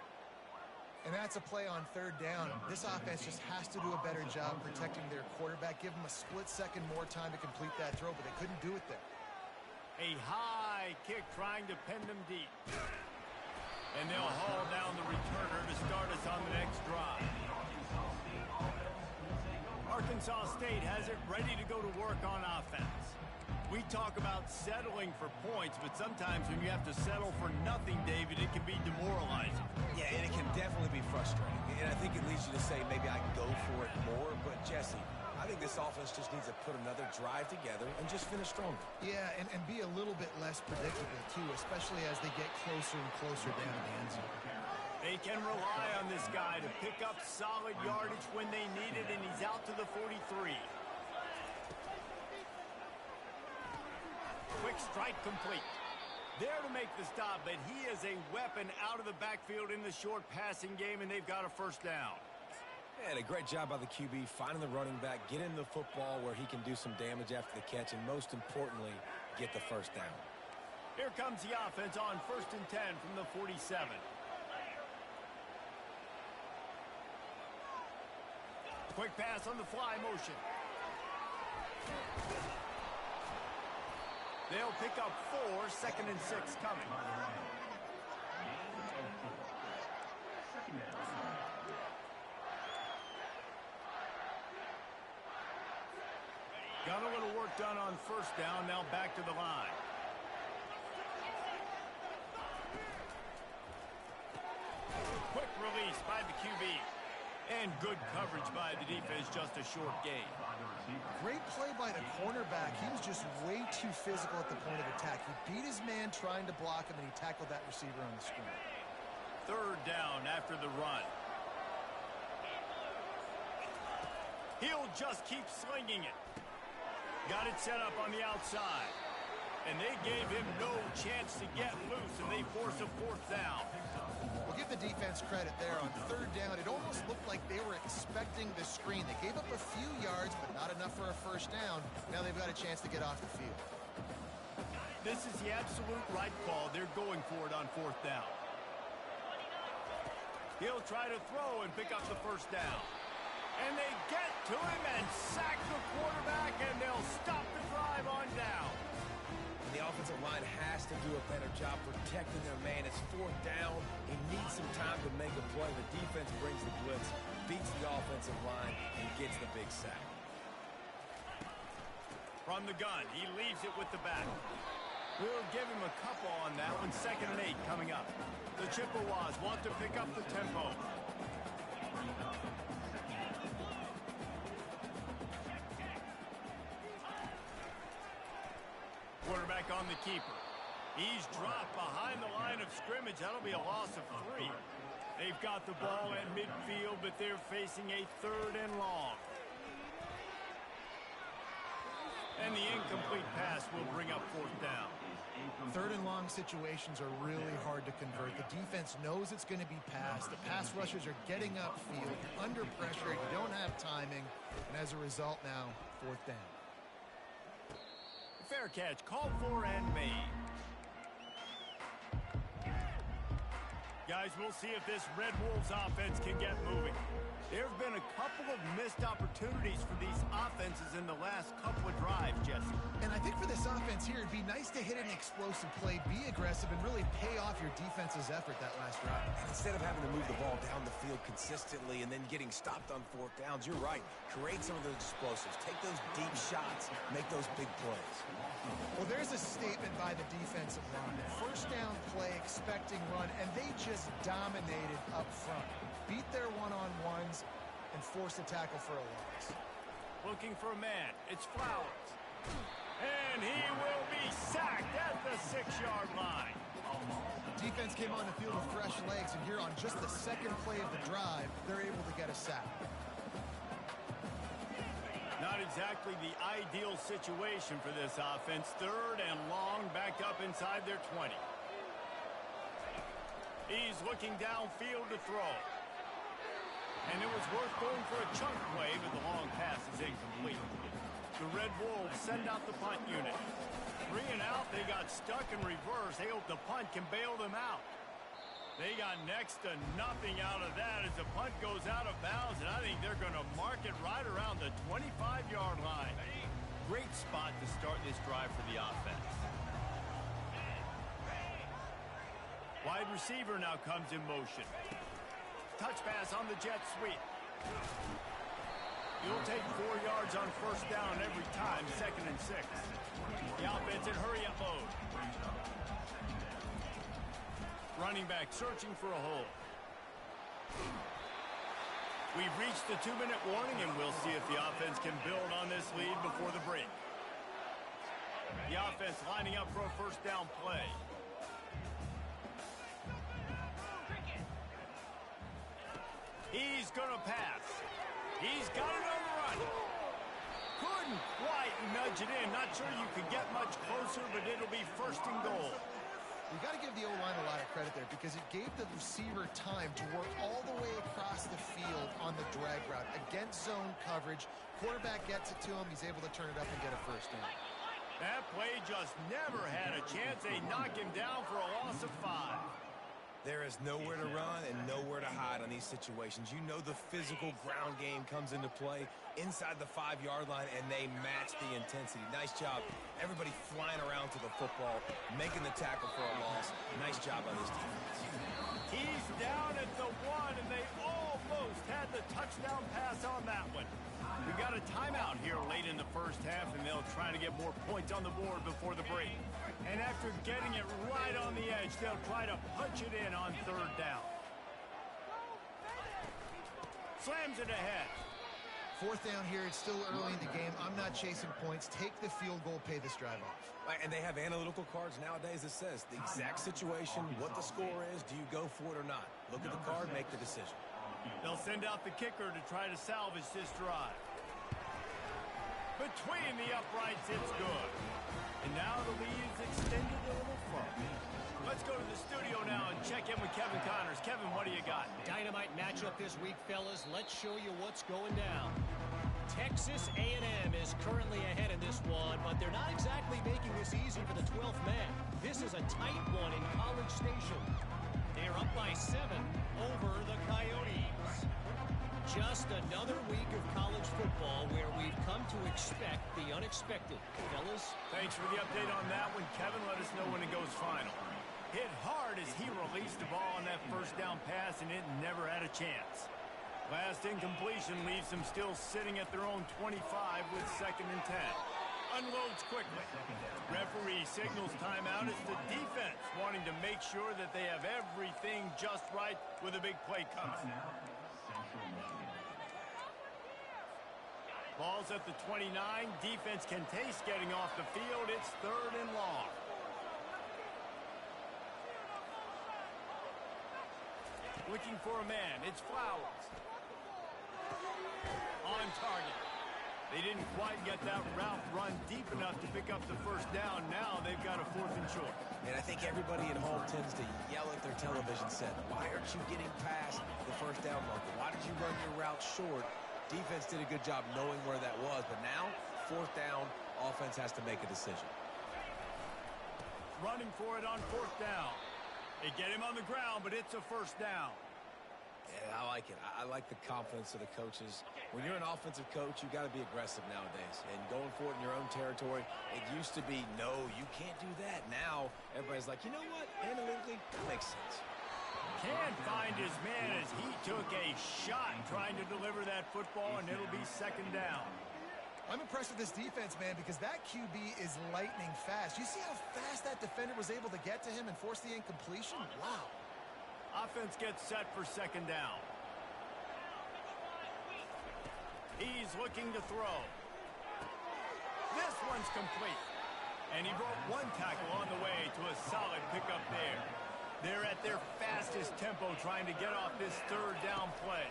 Speaker 3: And that's a play on 3rd down. This offense just has to do a better job protecting their quarterback. Give them a split second more time to complete that throw, but they couldn't do it there. A
Speaker 1: high kick trying to pin them deep. And they'll haul down the returner to start us on the next drive. Arkansas State has it ready to go to work on offense. We talk about settling for points, but sometimes when you have to settle for nothing, David, it can be demoralizing.
Speaker 2: Yeah, and it can definitely be frustrating. And I think it leads you to say maybe I can go for it more. But, Jesse, I think this offense just needs to put another drive together and just finish stronger.
Speaker 3: Yeah, and be a little bit less predictable, too, especially as they get closer and closer down to the end zone.
Speaker 1: They can rely on this guy to pick up solid yardage when they need it, and he's out to the 43. Quick strike complete. There to make the stop, but he is a weapon out of the backfield in the short passing game, and they've got a 1st down.
Speaker 2: And a great job by the QB finding the running back, getting the football where he can do some damage after the catch, and most importantly, get the 1st down.
Speaker 1: Here comes the offense on 1st and 10 from the 47. Quick pass on the fly motion. They'll pick up 4, 2nd and 6 coming. Got a little work done on 1st down, now back to the line. Quick release by the QB. And good coverage by the defense, just a short gain.
Speaker 3: Great play by the cornerback. He was just way too physical at the point of attack. He beat his man trying to block him, and he tackled that receiver on the screen.
Speaker 1: 3rd down after the run. He'll just keep slinging it. Got it set up on the outside. And they gave him no chance to get loose, and they force a 4th down.
Speaker 3: We'll give the defense credit there on 3rd down. It almost looked like they were expecting the screen. They gave up a few yards, but not enough for a 1st down. Now they've got a chance to get off the field.
Speaker 1: This is the absolute right call. They're going for it on 4th down. He'll try to throw and pick up the 1st down. And they get to him and sack the quarterback, and they'll stop the drive on down.
Speaker 2: The offensive line has to do a better job protecting their man. It's 4th down. He needs some time to make a play. The defense brings the blitz, beats the offensive line, and gets the big sack.
Speaker 1: From the gun, he leaves it with the back. We'll give him a couple on that one. 2nd and 8 coming up. The Chippewas want to pick up the tempo. Quarterback on the keeper. He's dropped behind the line of scrimmage. That'll be a loss of 3. They've got the ball at midfield, but they're facing a 3rd and long. And the incomplete pass will bring up 4th down.
Speaker 3: 3rd and long situations are really hard to convert. The defense knows it's going to be passed. The pass rushers are getting upfield. You're under pressure. You don't have timing. And as a result now, 4th down.
Speaker 1: Fair catch, called for and made. Guys, we'll see if this Red Wolves offense can get moving. There have been a couple of missed opportunities for these offenses in the last couple of drives, Jesse.
Speaker 3: And I think for this offense here, it'd be nice to hit an explosive play, be aggressive, and really pay off your defense's effort that last drive.
Speaker 2: And instead of having to move the ball down the field consistently and then getting stopped on 4th downs, you're right. Create some of those explosives. Take those deep shots. Make those big plays.
Speaker 3: Well, there's a statement by the defensive line. 1st down play, expecting run, and they just dominated up front. Beat their one-on-ones and forced a tackle for a loss.
Speaker 1: Looking for a man. It's Flowers. And he will be sacked at the 6-yard line.
Speaker 3: Defense came on the field with fresh legs, and here on just the 2nd play of the drive, they're able to get a sack.
Speaker 1: Not exactly the ideal situation for this offense. 3rd and long, back up inside their 20. He's looking downfield to throw. And it was worth going for a chunk play, but the long pass is incomplete. The Red Wolves send out the punt unit. 3 and out, they got stuck in reverse. They hope the punt can bail them out. They got next to nothing out of that as the punt goes out of bounds, and I think they're going to mark it right around the 25-yard line. Great spot to start this drive for the offense. Wide receiver now comes in motion. Touch pass on the jet sweep. He'll take 4 yards on 1st down every time, 2nd and 6. The offense in hurry-up mode. Running back searching for a hole. We've reached the 2-minute warning, and we'll see if the offense can build on this lead before the break. The offense lining up for a 1st down play. He's going to pass. He's got it on the run. Couldn't quite nudge it in. Not sure you could get much closer, but it'll be 1st and goal.
Speaker 3: You got to give the O-line a lot of credit there because it gave the receiver time to work all the way across the field on the drag route. Against zone coverage, quarterback gets it to him. He's able to turn it up and get a 1st down.
Speaker 1: That play just never had a chance. They knock him down for a loss of 5.
Speaker 2: There is nowhere to run and nowhere to hide on these situations. You know the physical ground game comes into play inside the 5-yard line, and they match the intensity. Nice job. Everybody flying around to the football, making the tackle for a loss. Nice job on this defense.
Speaker 1: He's down at the 1, and they almost had the touchdown pass on that one. We got a timeout here late in the 1st half, and they'll try to get more points on the board before the break. And after getting it right on the edge, they'll try to punch it in on 3rd down. Slams it ahead.
Speaker 3: 4th down here. It's still early in the game. I'm not chasing points. Take the field goal, pay this drive off.
Speaker 2: Right, and they have analytical cards nowadays that says the exact situation, what the score is, do you go for it or not? Look at the card, make the decision.
Speaker 1: They'll send out the kicker to try to salvage this drive. Between the uprights, it's good. And now the lead is extended a little further. Let's go to the studio now and check in with Kevin Connors. Kevin, what do you got?
Speaker 4: Dynamite matchup this week, fellas. Let's show you what's going down. Texas A&M is currently ahead in this one, but they're not exactly making this easy for the 12th man. This is a tight one in College Station. They're up by 7 over the Coyotes. Just another week of college football where we've come to expect the unexpected. Fellas?
Speaker 1: Thanks for the update on that one. Kevin, let us know when it goes final. Hit hard as he released the ball on that 1st down pass, and it never had a chance. Last incompletion leaves them still sitting at their own 25 with 2nd and 10. Unloads quickly. Referee signals timeout. It's the defense wanting to make sure that they have everything just right with a big play coming. Ball's at the 29. Defense can taste getting off the field. It's 3rd and long. Looking for a man. It's Flowers. On target. They didn't quite get that route run deep enough to pick up the 1st down. Now they've got a 4th and short.
Speaker 2: And I think everybody at home tends to yell at their television set. Why aren't you getting past the 1st down marker? Why did you run your route short? Defense did a good job knowing where that was, but now, 4th down, offense has to make a decision.
Speaker 1: Running for it on 4th down. They get him on the ground, but it's a 1st down.
Speaker 2: Yeah, I like it. I like the confidence of the coaches. When you're an offensive coach, you got to be aggressive nowadays. And going for it in your own territory, it used to be, no, you can't do that. Now, everybody's like, you know what? Analytically, that makes sense.
Speaker 1: Can't find his man as he took a shot trying to deliver that football, and it'll be 2nd down.
Speaker 3: I'm impressed with this defense, man, because that QB is lightning fast. You see how fast that defender was able to get to him and force the incompletion? Wow.
Speaker 1: Offense gets set for 2nd down. He's looking to throw. This one's complete. And he broke 1 tackle on the way to a solid pickup there. They're at their fastest tempo trying to get off this 3rd down play.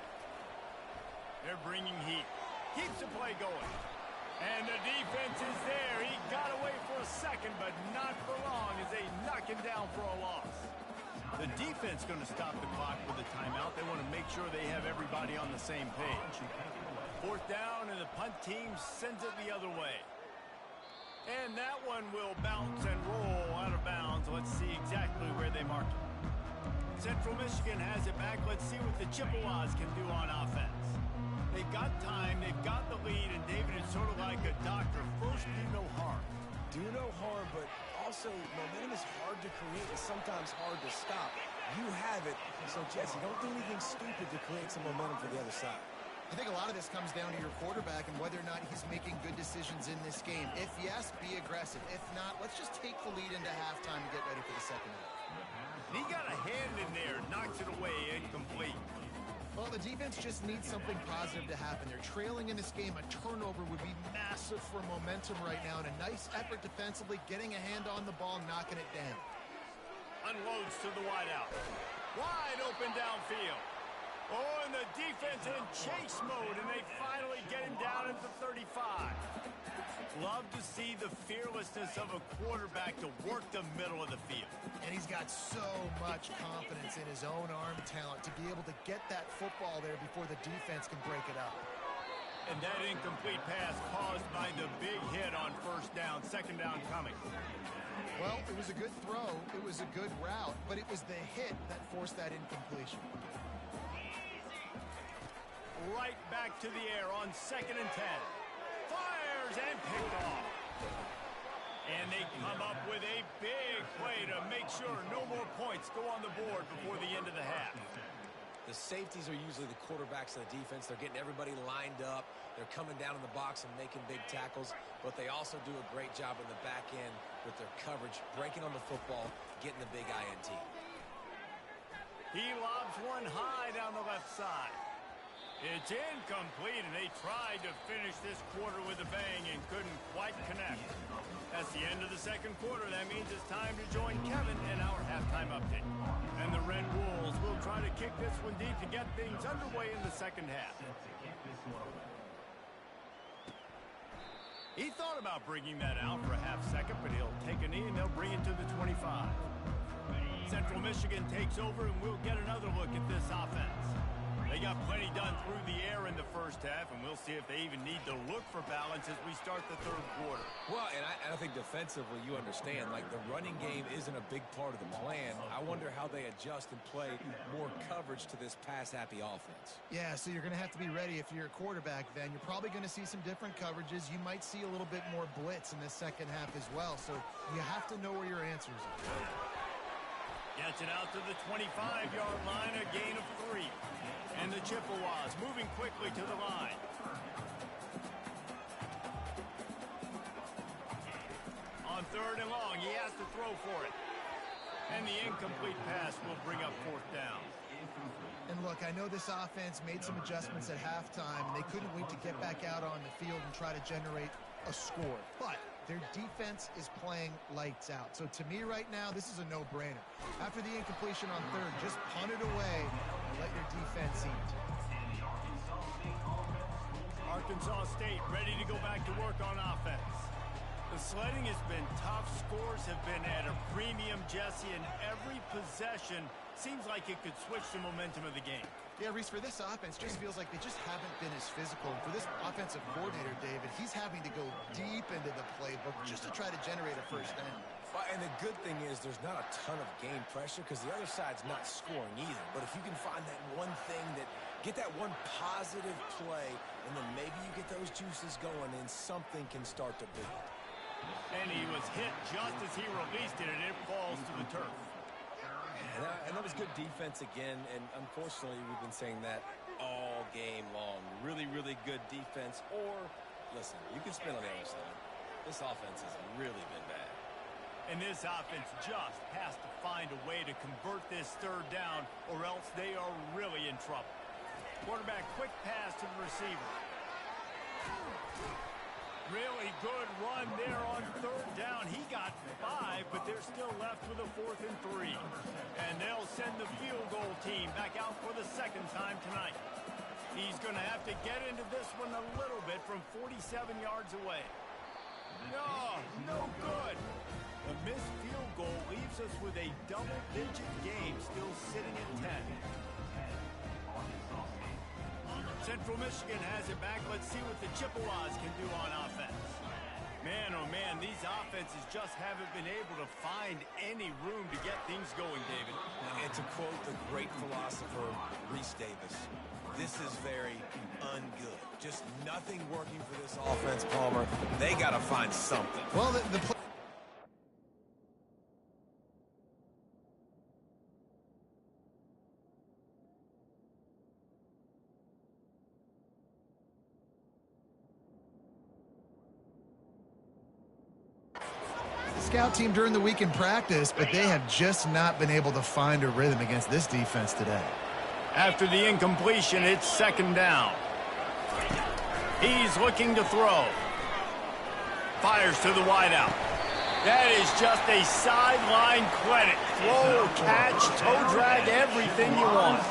Speaker 1: They're bringing heat. Keeps the play going. And the defense is there. He got away for a second, but not for long as they knock him down for a loss. The defense going to stop the clock with a timeout. They want to make sure they have everybody on the same page. Fourth down, and the punt team sends it the other way. And that one will bounce and roll out of bounds. Let's see exactly where they mark it. Central Michigan has it back. Let's see what the Chippewas can do on offense. They've got time, they've got the lead, and David is sort of like a doctor. First, do no harm.
Speaker 2: Do no harm, but also momentum is hard to create and sometimes hard to stop. You have it, so Jesse, don't do anything stupid to create some momentum for the other side.
Speaker 3: I think a lot of this comes down to your quarterback and whether or not he's making good decisions in this game. If yes, be aggressive. If not, let's just take the lead into halftime and get ready for the second half.
Speaker 1: He got a hand in there, knocks it away, incomplete.
Speaker 3: Well, the defense just needs something positive to happen. They're trailing in this game. A turnover would be massive for momentum right now, and a nice effort defensively, getting a hand on the ball, knocking it down.
Speaker 1: Unloads to the wideout. Wide open downfield. Oh, and the defense in chase mode, and they finally get him down at the 35. Love to see the fearlessness of a quarterback to work the middle of the field.
Speaker 3: And he's got so much confidence in his own arm talent to be able to get that football there before the defense can break it up.
Speaker 1: And that incomplete pass caused by the big hit on first down, second down coming.
Speaker 3: Well, it was a good throw, it was a good route, but it was the hit that forced that incompletion.
Speaker 1: Right back to the air on 2nd and 10. Fires and picked off. And they come up with a big play to make sure no more points go on the board before the end of the half.
Speaker 2: The safeties are usually the quarterbacks of the defense. They're getting everybody lined up. They're coming down in the box and making big tackles, but they also do a great job in the back end with their coverage, breaking on the football, getting the big INT.
Speaker 1: He lobs one high down the left side. It's incomplete, and they tried to finish this quarter with a bang and couldn't quite connect. That's the end of the second quarter. That means it's time to join Kevin in our halftime update. And the Red Wolves will try to kick this one deep to get things underway in the second half. He thought about bringing that out for a half second, but he'll take a knee and they'll bring it to the 25. Central Michigan takes over, and we'll get another look at this offense. They got plenty done through the air in the first half, and we'll see if they even need to look for balance as we start the third quarter.
Speaker 2: Well, and I think defensively, you understand, like the running game isn't a big part of the plan. I wonder how they adjust and play more coverage to this pass-happy offense.
Speaker 3: Yeah, so you're going to have to be ready if you're a quarterback then. You're probably going to see some different coverages. You might see a little bit more blitz in the second half as well, so you have to know where your answers are.
Speaker 1: Gets it out to the 25-yard line, a gain of 3. And the Chippewas moving quickly to the line. On 3rd and long, he has to throw for it. And the incomplete pass will bring up 4th down.
Speaker 3: And look, I know this offense made some adjustments at halftime, and they couldn't wait to get back out on the field and try to generate a score. But their defense is playing lights out. So to me right now, this is a no-brainer. After the incompletion on 3rd, just punt it away and let your defense eat.
Speaker 1: Arkansas State ready to go back to work on offense. The sledding has been tough. Scores have been at a premium, Jesse, and every possession seems like it could switch the momentum of the game.
Speaker 3: Yeah, Reese, for this offense, just feels like they just haven't been as physical. And for this offensive coordinator, David, he's having to go deep into the playbook just to try to generate a first down.
Speaker 2: And the good thing is there's not a ton of game pressure because the other side's not scoring either. But if you can find that one thing that get that one positive play, and then maybe you get those juices going and something can start to build.
Speaker 1: And he was hit just as he released it, and it falls to the turf.
Speaker 2: And that was good defense again, and unfortunately we've been saying that all game long. Really, really good defense. Or, listen, you can spin on the other side. This offense has really been bad.
Speaker 1: And this offense just has to find a way to convert this 3rd down, or else they are really in trouble. Quarterback quick pass to the receiver. Really good run there on 3rd down. He got 5, but they're still left with a 4th and 3. And they'll send the field goal team back out for the 2nd time tonight. He's going to have to get into this one a little bit from 47 yards away. No good. The missed field goal leaves us with a double-digit game still sitting at 10. Central Michigan has it back. Let's see what the Chippewas can do on offense. Man, oh man, these offenses just haven't been able to find any room to get things going, David.
Speaker 2: And to quote the great philosopher, Reese Davis, this is very ungood. Just nothing working for this offense, Palmer. They got to find something.
Speaker 3: Well, scout team during the week in practice, but they have just not been able to find a rhythm against this defense today.
Speaker 1: After the incompletion, it's second down. He's looking to throw. Fires to the wideout. That is just a sideline credit. Throw, catch, toe drag, everything you want.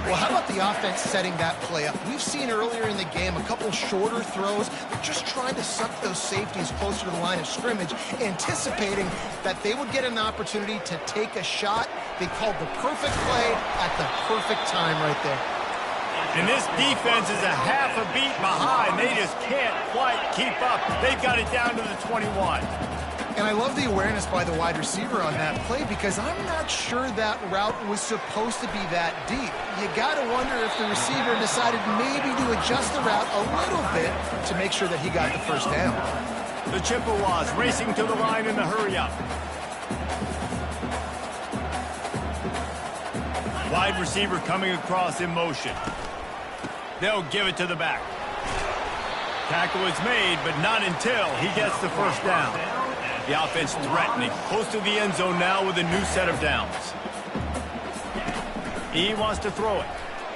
Speaker 3: Well, how about the offense setting that play up? We've seen earlier in the game a couple shorter throws. They're just trying to suck those safeties closer to the line of scrimmage, anticipating that they would get an opportunity to take a shot. They called the perfect play at the perfect time right there.
Speaker 1: And this defense is a half a beat behind. They just can't quite keep up. They've got it down to the 21.
Speaker 3: And I love the awareness by the wide receiver on that play because I'm not sure that route was supposed to be that deep. You got to wonder if the receiver decided maybe to adjust the route a little bit to make sure that he got the first down.
Speaker 1: The Chippewas racing to the line in the hurry-up. Wide receiver coming across in motion. They'll give it to the back. Tackle is made, but not until he gets the first down. The offense threatening, close to the end zone now with a new set of downs. He wants to throw it.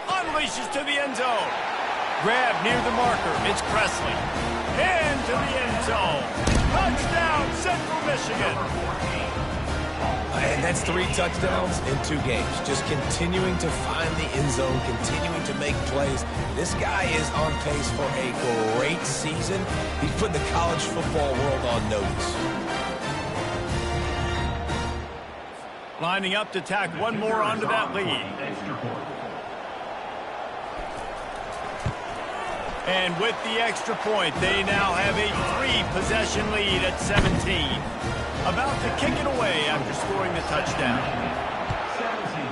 Speaker 1: Unleashes to the end zone. Grab near the marker. It's Presley. Into the end zone. Touchdown, Central Michigan.
Speaker 2: And that's 3 touchdowns in 2 games. Just continuing to find the end zone, continuing to make plays. This guy is on pace for a great season. He's putting the college football world on notice.
Speaker 1: Lining up to tack one more onto that lead. And with the extra point, they now have a 3-possession lead at 17. About to kick it away after scoring the touchdown.
Speaker 5: 17,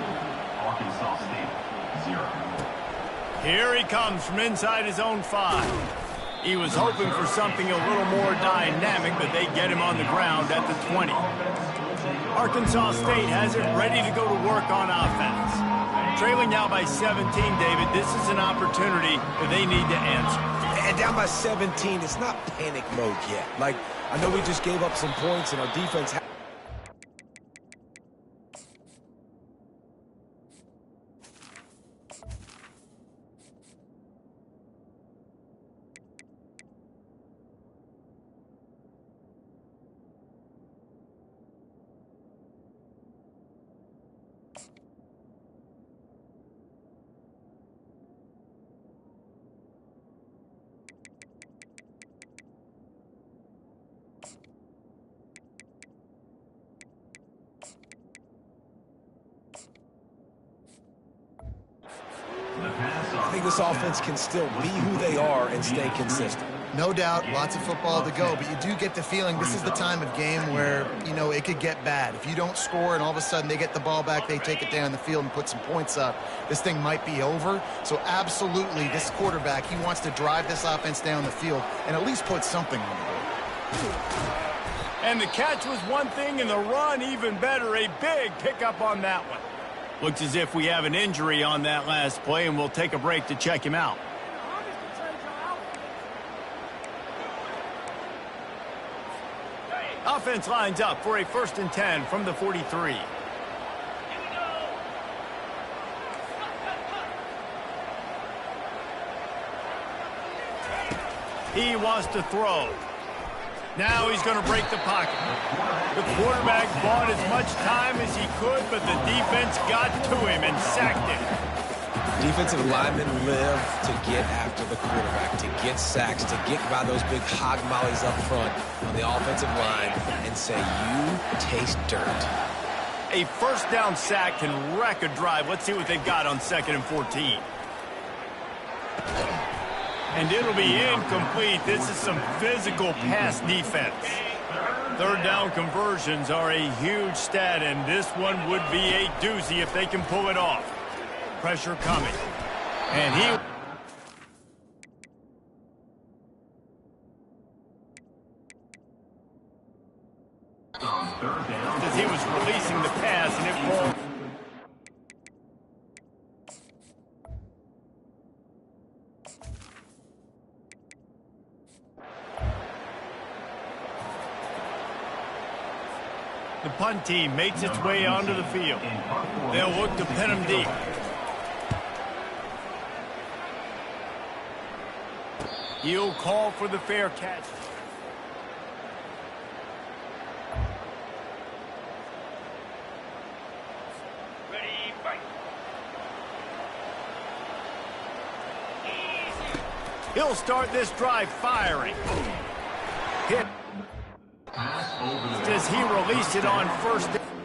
Speaker 5: Arkansas State, 0.
Speaker 1: Here he comes from inside his own 5. He was hoping for something a little more dynamic, but they get him on the ground at the 20. Arkansas State has it ready to go to work on offense. Trailing now by 17, David, this is an opportunity that they need to answer.
Speaker 2: And down by 17, it's not panic mode yet. Like, I know we just gave up some points and our defense... I think this offense can still be who they are and stay consistent.
Speaker 3: No doubt, lots of football to go, but you do get the feeling this is the time of game where, you know, it could get bad. If you don't score and all of a sudden they get the ball back, they take it down the field and put some points up, this thing might be over. So absolutely, this quarterback, he wants to drive this offense down the field and at least put something on the board.
Speaker 1: And the catch was one thing and the run even better. A big pickup on that one. Looks as if we have an injury on that last play, and we'll take a break to check him out. Offense lines up for a 1st and 10 from the 43. He wants to throw. Now he's going to break the pocket. The quarterback bought as much time as he could, but the defense got to him and sacked him.
Speaker 2: Defensive linemen live to get after the quarterback, to get sacks, to get by those big hog mollies up front on the offensive line and say, you taste dirt.
Speaker 1: A first down sack can wreck a drive. Let's see what they've got on 2nd and 14. And it'll be incomplete. This is some physical pass defense. Third down conversions are a huge stat, and this one would be a doozy if they can pull it off. Pressure coming. And he... as he was releasing the pass, and it falls. The punt team makes its way onto the field. They'll look to pin him deep. He'll call for the fair catch. Ready, fight. He'll start this drive firing. Hit. Does he release it on first down?